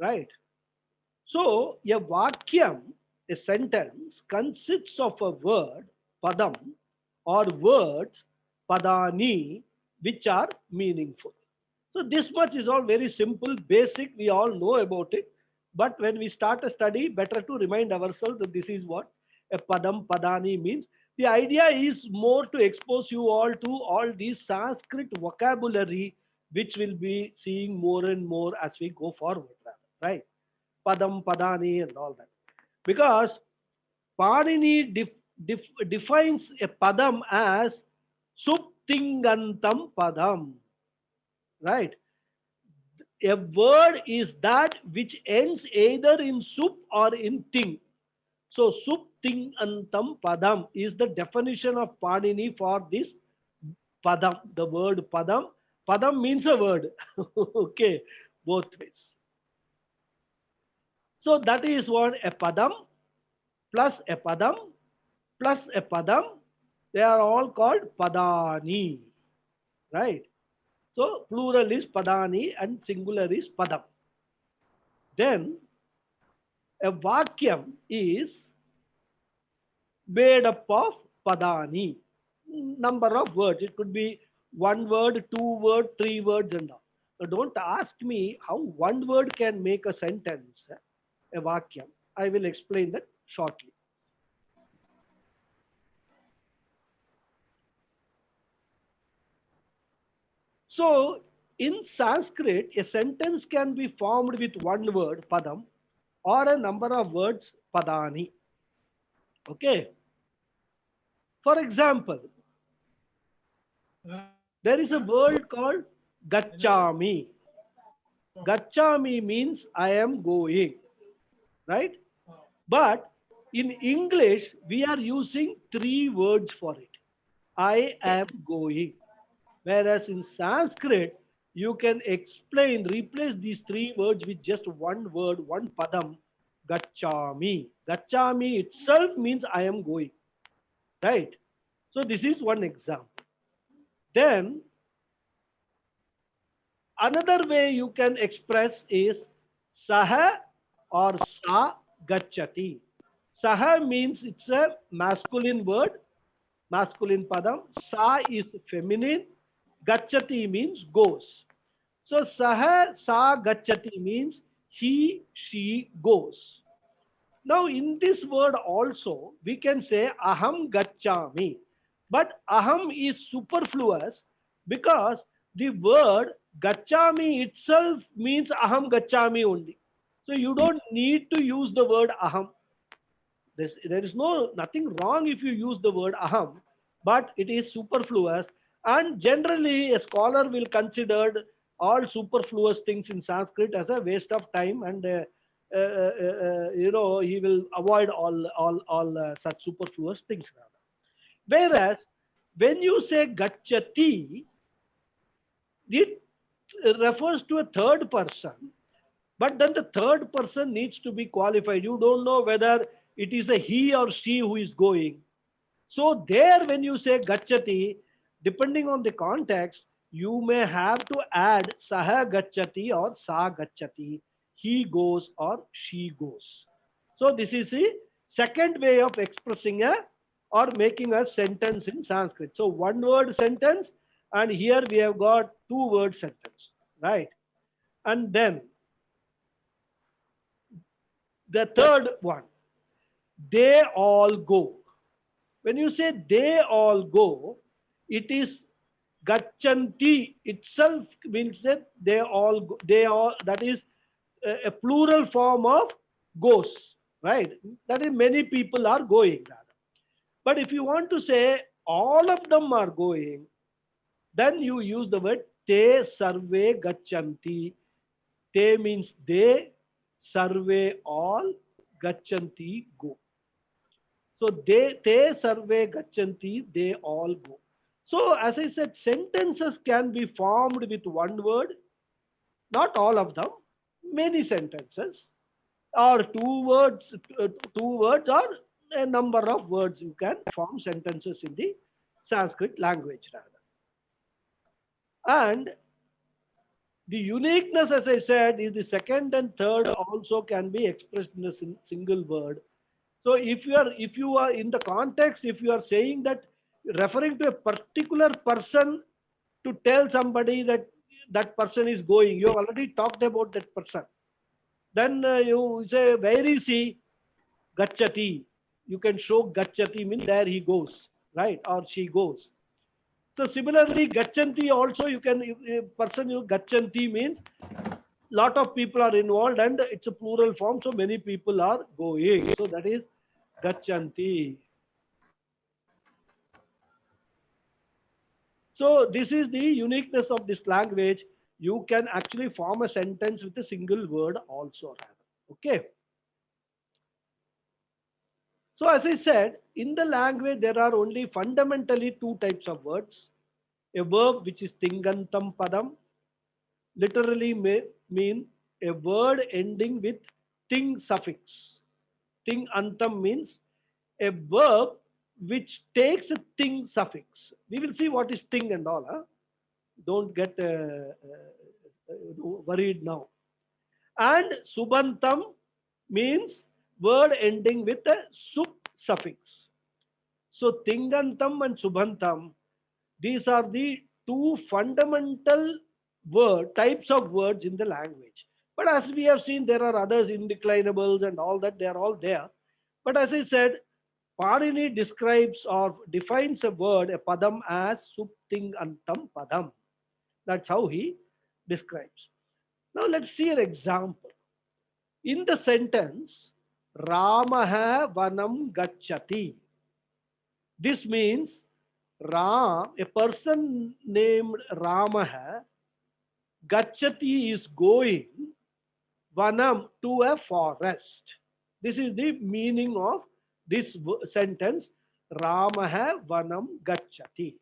right? So a vakyam, a sentence, consists of a word, padam, or words, padani, which are meaningful. So this much is all very simple, basic, we all know about it. But when we start a study, better to remind ourselves that this is what a padam, padani means. The idea is more to expose you all to all these Sanskrit vocabulary, which we'll be seeing more and more as we go forward, right? Padam, padani, and all that. Because Panini defines a padam as suptingantam padam, right? A word is that which ends either in sup or in ting. So sup ting antam padam is the definition of Panini for this padam, the word padam. Padam means a word. Okay, both ways. So that is what a padam plus a padam plus a padam. They are all called padani, right? So plural is padani and singular is padam. Then a vakyam is made up of padani, number of words. It could be one word, two word, three words, and all. So don't ask me how one word can make a sentence, a vakyam. I will explain that shortly. So in Sanskrit, a sentence can be formed with one word, padam, or a number of words, padani. Okay. For example, there is a word called gachami. Gachami means I am going, right? But in English, we are using three words for it. I am going. Whereas in Sanskrit, you can explain, replace these three words with just one word, one padam, gachami. Gachami itself means I am going, right? So this is one example. Then another way you can express is saha or sa gachati. Saha means it's a masculine word, masculine padam. Sa is feminine. Gachati means goes. So saha sa gachati means he, she goes. Now in this word also we can say aham gachami. But aham is superfluous because the word gachami itself means aham gachami only. So you don't need to use the word aham. There is nothing wrong if you use the word aham, but it is superfluous. And generally, a scholar will consider all superfluous things in Sanskrit as a waste of time, and he will avoid all such superfluous things. Whereas when you say gachati, it refers to a third person, but then the third person needs to be qualified. You don't know whether it is a he or she who is going. So there when you say gachati, depending on the context, you may have to add saha gachati or sa gachati. He goes or she goes. So this is the second way of expressing a or making a sentence in Sanskrit. So one word sentence, and here we have got two word sentence, right? And then the third one, they all go. When you say they all go, it is gachanti itself means that they all go, they all, that is a plural form of goes, right? That is many people are going. But if you want to say all of them are going, then you use the word te sarve gachanti. Te means they, sarve all, gachanti go. So they sarve gachanti, they all go. So as I said, sentences can be formed with one word, Not all of them, many sentences, or two words or a number of words you can form sentences in the Sanskrit language rather. And the uniqueness, as I said, is the second and third also can be expressed in a single word. So if you are in the context, if you are saying that referring to a particular person to tell somebody that that person is going, you have already talked about that person. Then you say, where is he? Gachati. You can show Gachati means there he goes, right? Or she goes. So similarly, Gachanti also you can, person you Gachanti means lot of people are involved and it's a plural form, so many people are going. So that is Gachanti. So this is the uniqueness of this language. You can actually form a sentence with a single word also. Okay. So as I said, in the language there are only fundamentally two types of words. A verb which is Tingantam Padam, literally may mean a word ending with ting suffix. Ting antam means a verb which takes a ting suffix. We will see what is ting and all. Huh? Don't get worried now. And subantam means word ending with a sup suffix. So tingantam and subhantam, these are the two fundamental types of words in the language. But as we have seen, there are others, indeclinables and all that, they are all there. But as I said, Parini describes or defines a word, a padam, as suptingantam padam. That's how he describes. Now let's see an example. In the sentence, Ramaha vanam gacchati. This means Ram, a person named Ramaha, gacchati is going, vanam, to a forest. This is the meaning of this sentence, Ramaha vanam gacchati.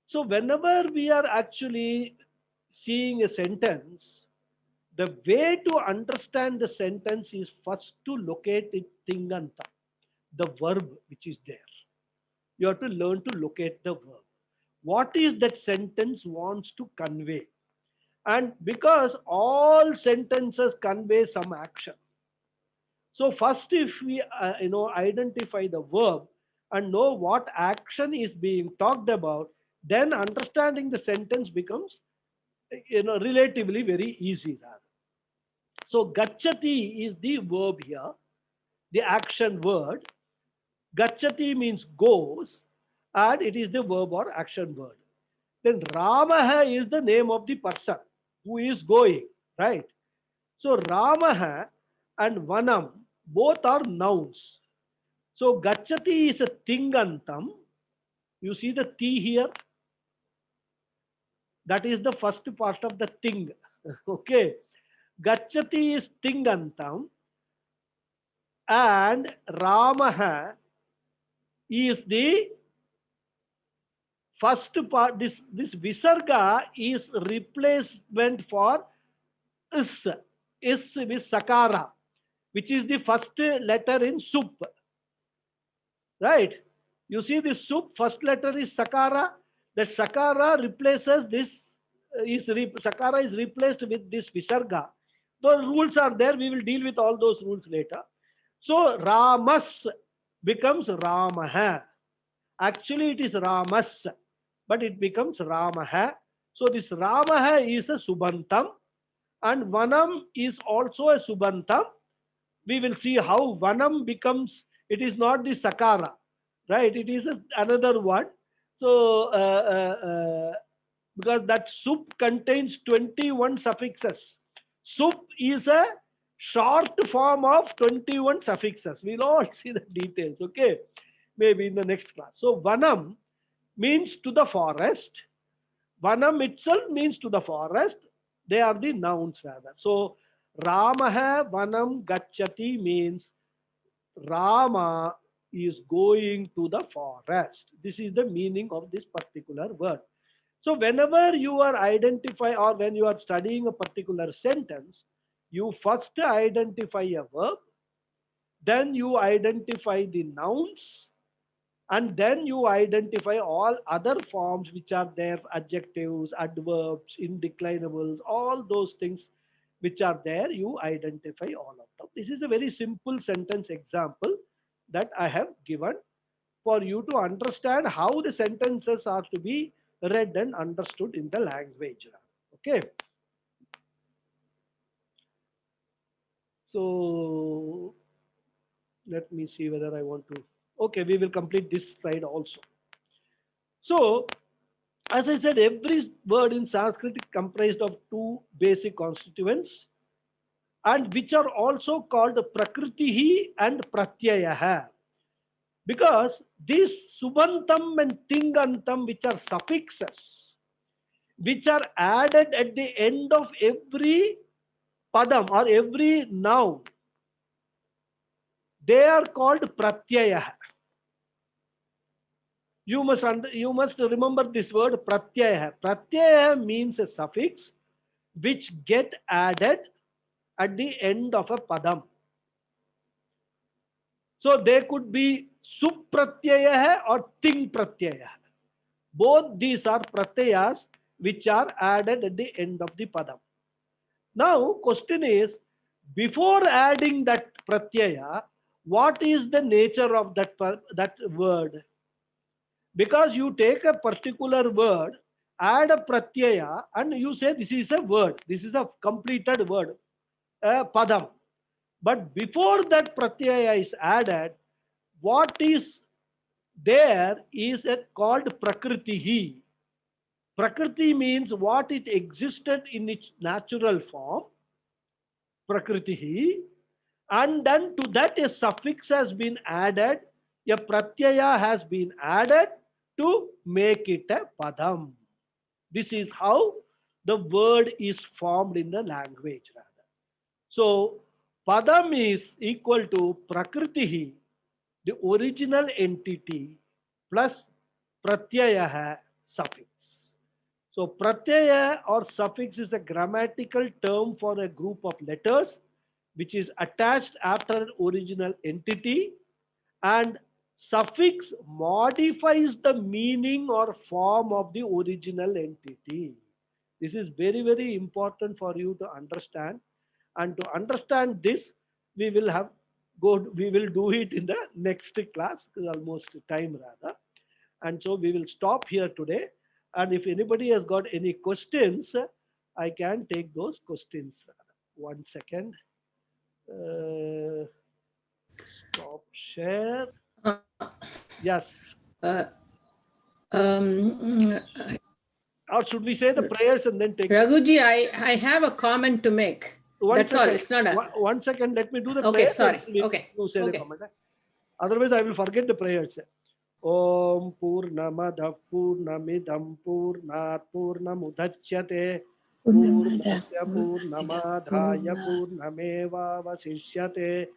So whenever we are actually seeing a sentence, the way to understand the sentence is first to locate it tinganta, the verb which is there. You have to learn to locate the verb. What is that sentence wants to convey? And because all sentences convey some action. So first, if we identify the verb and know what action is being talked about, then understanding the sentence becomes relatively very easy. So gachati is the verb here, the action word. Gachati means goes, and it is the verb or action word. Then Ramaha is the name of the person who is going, right? So Ramaha and Vanam both are nouns. So Gachati is a Tingantam. You see the T here? That is the first part of the Ting. Okay. Gachati is Tingantam and Ramaha is the first part. This Visarga is replacement for is. Is with Sakara, which is the first letter in Sup. Right? You see the Sup, first letter is Sakara. That Sakara replaces this, Sakara is replaced with this Visarga. Those rules are there. We will deal with all those rules later. So Ramas becomes Ramaha. Actually, it is Ramas, but it becomes Ramaha. So this Ramaha is a Subantam, and Vanam is also a Subantam. We will see how Vanam becomes, it is not the Sakara, right? It is another one. So, because that Sup contains 21 suffixes. Sup is a short form of 21 suffixes. We'll all see the details, okay? Maybe in the next class. So, Vanam means to the forest. Vanam itself means to the forest. They are the nouns rather. So, Ramaha Vanam Gacchati means Rama is going to the forest. This is the meaning of this particular word. So whenever you are identify or when you are studying a particular sentence, you first identify a verb, then you identify the nouns, and then you identify all other forms which are there, adjectives, adverbs, indeclinables, all those things which are there, you identify all of them. This is a very simple sentence example that I have given for you to understand how the sentences are to be read and understood in the language. Okay. So let me see whether I want to. Okay, we will complete this slide also. So, as I said, every word in Sanskrit is comprised of two basic constituents, and which are also called prakritihi and pratyayaha. Because this subantam and tingantam, which are suffixes, which are added at the end of every padam or every noun, they are called pratyaya. You must remember this word pratyaya. Pratyaya means a suffix which get added at the end of a padam. So they could be supratyaya or ting pratyaya. Both these are pratyayas which are added at the end of the padam. Now, question is, before adding that pratyaya, what is the nature of that word? Because you take a particular word, add a pratyaya, and you say this is a word, this is a completed word, padam. But before that pratyaya is added, what is there is called prakritihi. Prakriti means what it existed in its natural form, prakritihi, and then to that a suffix has been added, a pratyaya has been added to make it a padam. This is how the word is formed in the language rather. So padam is equal to prakritihi, the original entity, plus pratyaya suffix. So pratyaya or suffix is a grammatical term for a group of letters which is attached after an original entity, and suffix modifies the meaning or form of the original entity. This is very, very important for you to understand. And to understand this, we will do it in the next class, almost time rather. And so we will stop here today. And if anybody has got any questions, I can take those questions. One second. Stop share. Yes. Uh, um, Or should we say the prayers and then take? Raghuji, I have a comment to make. That's all. It's not a. One second. Let me do the Okay, prayers. sorry. Okay. You say the Okay. comment. Otherwise, I will forget the prayers. Om Purnamadav Purnamidam Purnat Purnamudachyate Purnasya Purnamadhaya Purnameva Vasishyate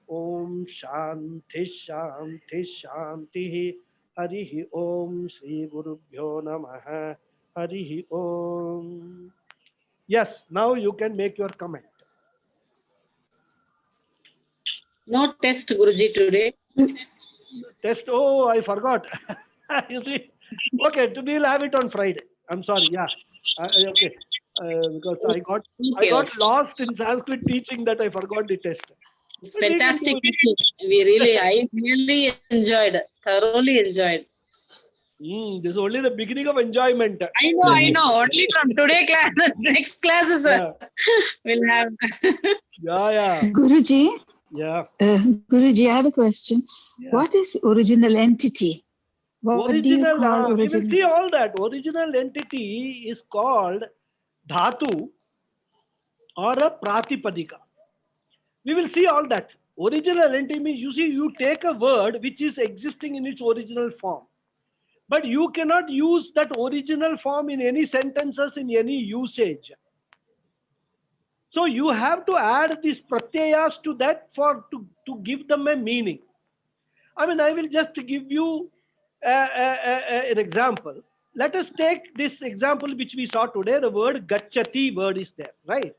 Om Shanti Shanti Shanti Harihi Om Sri Gurubhyo Namaha Harihi Om. Yes, now you can make your comment. No test, Guruji, today. Test. Oh, I forgot. You see. Okay, we'll have it on Friday. I'm sorry. Yeah. Okay. Because I got Okay. lost in Sanskrit teaching that I forgot the test. But we will Fantastic. do it. I really enjoyed, thoroughly enjoyed. This is only the beginning of enjoyment. I know. Only from today class, next classes Yeah. we'll have. Yeah. Guruji, Yeah. Guruji, I have a question. Yeah. What is original entity? What do you Original, call we will original? see all that. Original entity is called dhatu or a pratipadika. We will see all that. Original entity means, you see, you take a word which is existing in its original form, but you cannot use that original form in any sentences, in any usage. So you have to add these pratyayas to that to give them a meaning. I mean, I will just give you an example. let us take this example which we saw today. The word gachati word is there, right?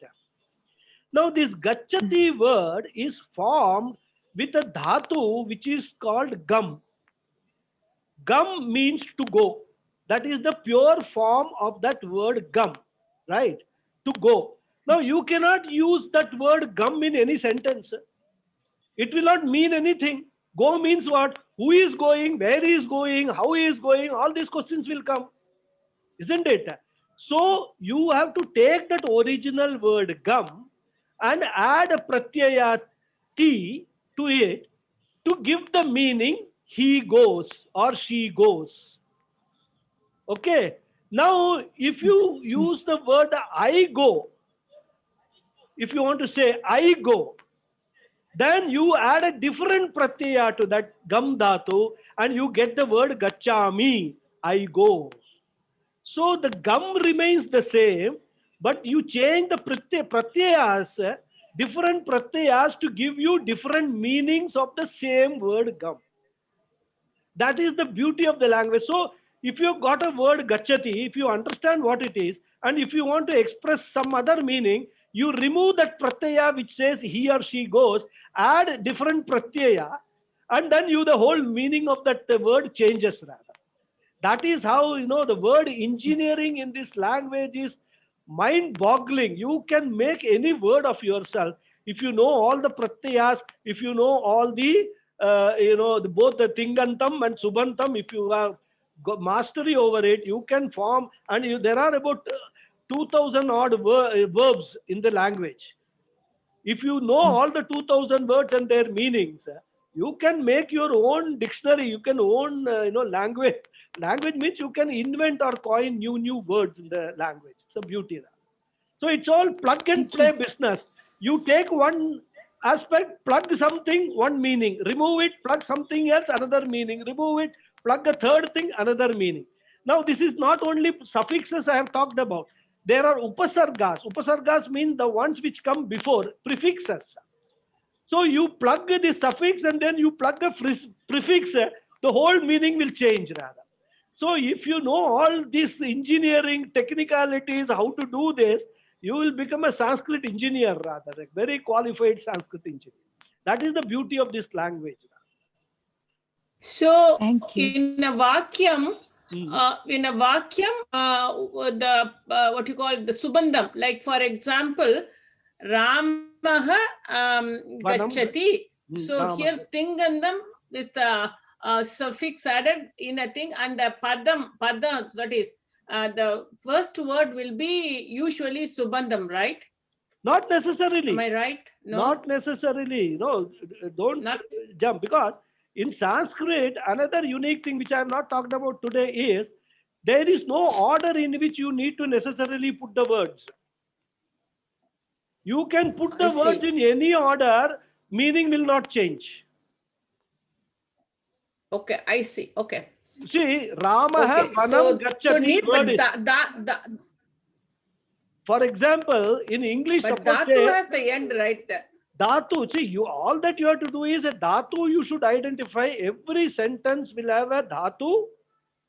Now this gachati word is formed with a dhatu which is called gum. Gum means to go. That is the pure form of that word gum, right? To go. Now you cannot use that word gum in any sentence. It will not mean anything. Go means what? Who is going? Where he is going? How he is going? All these questions will come, isn't it? So you have to take that original word gum and add a pratyaya ti to it to give the meaning he goes or she goes. Okay. Now, if you use the word I go, if you want to say I go, then you add a different pratyaya to that gam dhatu and you get the word gachami, I go. So the gum remains the same, but you change the pratyayas, different pratyayas to give you different meanings of the same word gum. That is the beauty of the language. So if you got a word gachati, if you understand what it is, and if you want to express some other meaning, you remove that pratyaya which says he or she goes, add different pratyaya, and then you the whole meaning of that word changes rather. That is how, the word engineering in this language is mind boggling. You can make any word of yourself if you know all the pratyayas, if you know all the both the tingantam and subantam. If you have got mastery over it, you can form, and there are about 2000 odd verbs in the language. If you know all the 2000 words and their meanings, you can make your own dictionary, you can own language. Language means you can invent or coin new words in the language. It's a beauty. So it's all plug and play business. You take one aspect, plug something, one meaning, remove it, plug something else, another meaning, remove it, plug a third thing, another meaning. Now this is not only suffixes I have talked about. There are upasargas. Upasargas mean the ones which come before, prefixes. So you plug the suffix and then you plug a prefix, the whole meaning will change rather. So if you know all these engineering technicalities, how to do this, you will become a Sanskrit engineer rather, a very qualified Sanskrit engineer. That is the beauty of this language. So Thank you. in a vakyam, the what you call the subandam, like for example, Ramaha gachati. So here tingandam is the suffix added in a thing, and the padam, that is the first word will be usually subandam, right? Not necessarily. Am I right? No. Not necessarily. No, don't jump, because in Sanskrit, another unique thing which I have not talked about today is there is no order in which you need to necessarily put the words. You can put the words in any order, meaning will not change. Okay, I see. Okay. See, Ramaha vanam gachati word is. For example, in English, but suppose dhatu has the end, right? Dhatu, see, all that you have to do is a dhatu, you should identify. Every sentence will have a dhatu.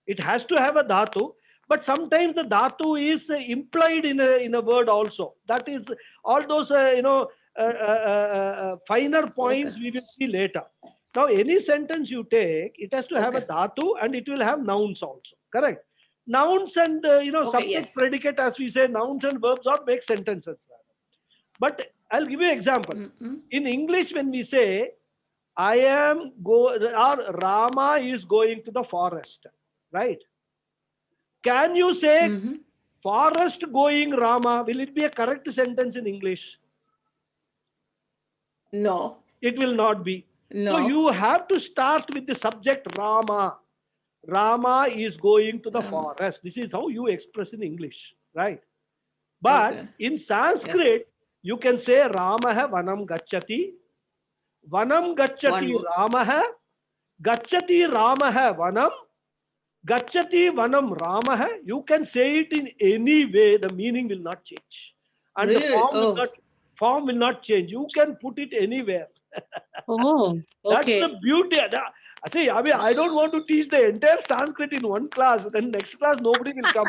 It has to have a dhatu. But sometimes the dhatu is implied in a word also. That is all those, finer points we will see later. Now, any sentence you take, it has to have a dhatu and it will have nouns also. Correct? Nouns and, subject, predicate, as we say, nouns and verbs all make sentences. But I'll give you an example. In English, when we say, or Rama is going to the forest, right? Can you say forest going Rama? Will it be a correct sentence in English? No. It will not be. No. So you have to start with the subject Rama. Rama is going to the forest. This is how you express in English, right? But in Sanskrit, you can say Ramaha vanam gachati. Vanam gachati Ramaha. Gachati Ramaha vanam. Gachati vanam Ramaha. You can say it in any way, the meaning will not change. And the form will not change. You can put it anywhere. Oh, That's the beauty. See, I mean, I don't want to teach the entire Sanskrit in one class. Then next class, nobody will come.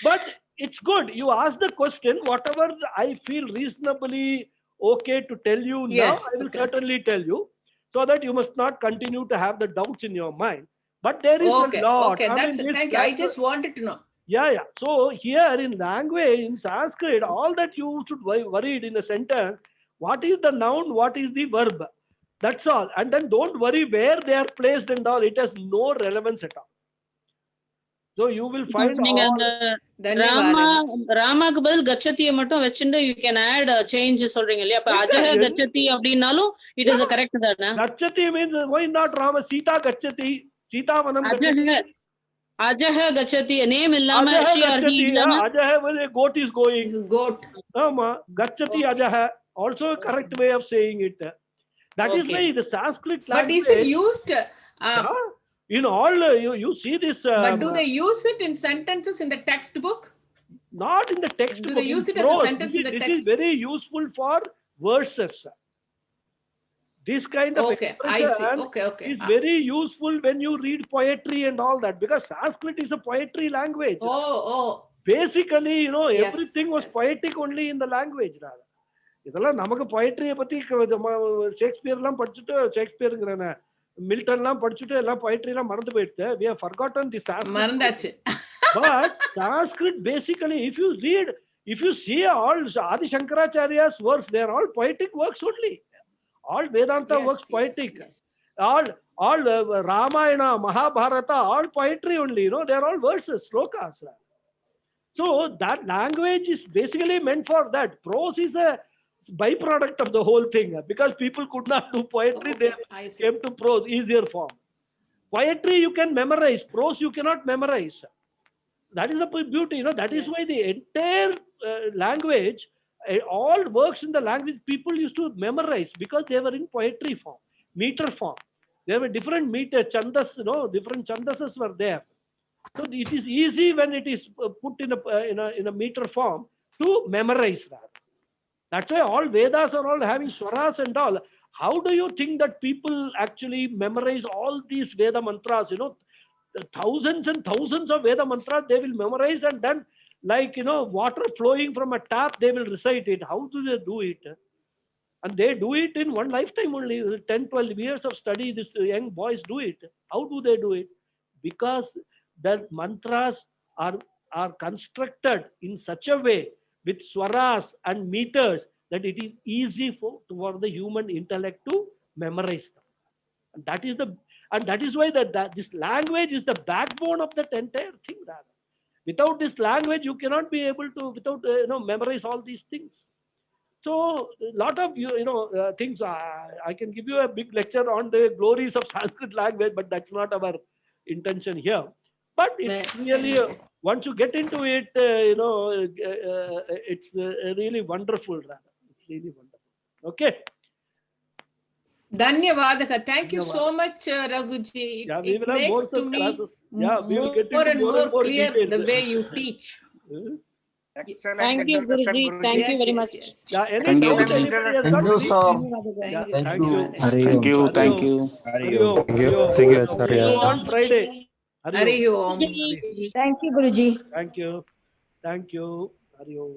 But it's good. You ask the question, whatever I feel reasonably okay to tell you now, Yes, I will okay. certainly tell you, so that you must not continue to have the doubts in your mind. But there is Okay, a lot. okay, I that's mean, it. this Thank you. I language- just wanted to know. yeah. So here in language, in Sanskrit, all that you should worry in a sentence, what is the noun, what is the verb? That's all. And then don't worry where they are placed and all. It has no relevance at all. So you will find நீங்க all. அந்த தன்யவாதங்கள். ராமாக்கு பதில் கச்சத்திய மட்டும் வச்சுட்டு you can add change சொல்றீங்க இல்லையா? அப்ப அஜஹ கச்சதி அப்படினாலும் it is a correct தானே? Gachati means why not Rama? Sita Gachati. Sita Vanam Gachati. அஜஹ கச்சதி நேம் இல்லாம Ajaha she or he Gachati. இல்லாம Ajaha when a goat is going. This is goat. Gachati Ajaha. Also a correct way of saying it. That is why the Sanskrit But language. is it used? In all, you see this. But do they use it in sentences in the textbook? Not in the textbook. Do they use it as a sentence in the This text? is very useful for verses. This kind of Okay, I see. expression Okay. is very useful when you read poetry and all that, because Sanskrit is a poetry language. Oh. Basically, Yes, everything was yes. poetic only in the language. இதெல்லாம் நமக்கு poetry பத்தி Shakespeare எல்லாம் படிச்சுட்டு ஷேக்ஸ்பியர்ங்கறன Milton எல்லாம் படிச்சுட்டு எல்லாம் poetry எல்லாம் மறந்து போயிடுச்சு. We have forgotten the Sanskrit. மறந்தாச்சு. But Sanskrit, basically, if you see all Adi Shankaracharya's works, they are all poetic works only. All Vedanta works poetic. Yes. All Ramayana, Mahabharata, all poetry only. They are all verses, slokas. So that language is basically meant for that. Prose is a byproduct of the whole thing, because people could not do poetry. They I see. came to prose, easier form. Poetry you can memorize, prose you cannot memorize. That is the beauty. That is why the entire language, all works in the language, people used to memorize because they were in poetry form, meter form. There were different meter chandas, different chandasas were there. So it is easy when it is put in a meter form to memorize that. That's why all Vedas are all having swaras and all. How do you think that people actually memorize all these Veda mantras? Thousands and thousands of Veda mantras they will memorize, and then like water flowing from a tap, they will recite it. How do they do it? And they do it in one lifetime only. 10-12 years of study, these young boys do it. How do they do it? Because the mantras are constructed in such a way with swaras and meters that it is easy for the human intellect to memorize them. And that is why this language is the backbone of that entire thing. Without this language, you cannot be able to memorize all these things. So a lot of things. I can give you a big lecture on the glories of Sanskrit language, but that's not our intention here. But it's really once you get into it, it's really wonderful. It's really wonderful. Okay. Dhanyavadaha. Thank you so much, Raghuji. Yeah, we will have more such classes. Yeah, we will get more into and more more clear details. the way you teach. Excellent Thank you, introduction, Guruji. Guruji. Thank you very much. Yeah, any Thank you, doubt Guruji. anybody has Thank got, you, please? sir. Thank you. Thank you. Thank you. Thank you. Hari Om. Thank you. Hari Om. Thank you, See Acharya. you on Friday. Hari Om. Hari Om. Thank you, Guruji. Thank you. Thank you. Hari Om.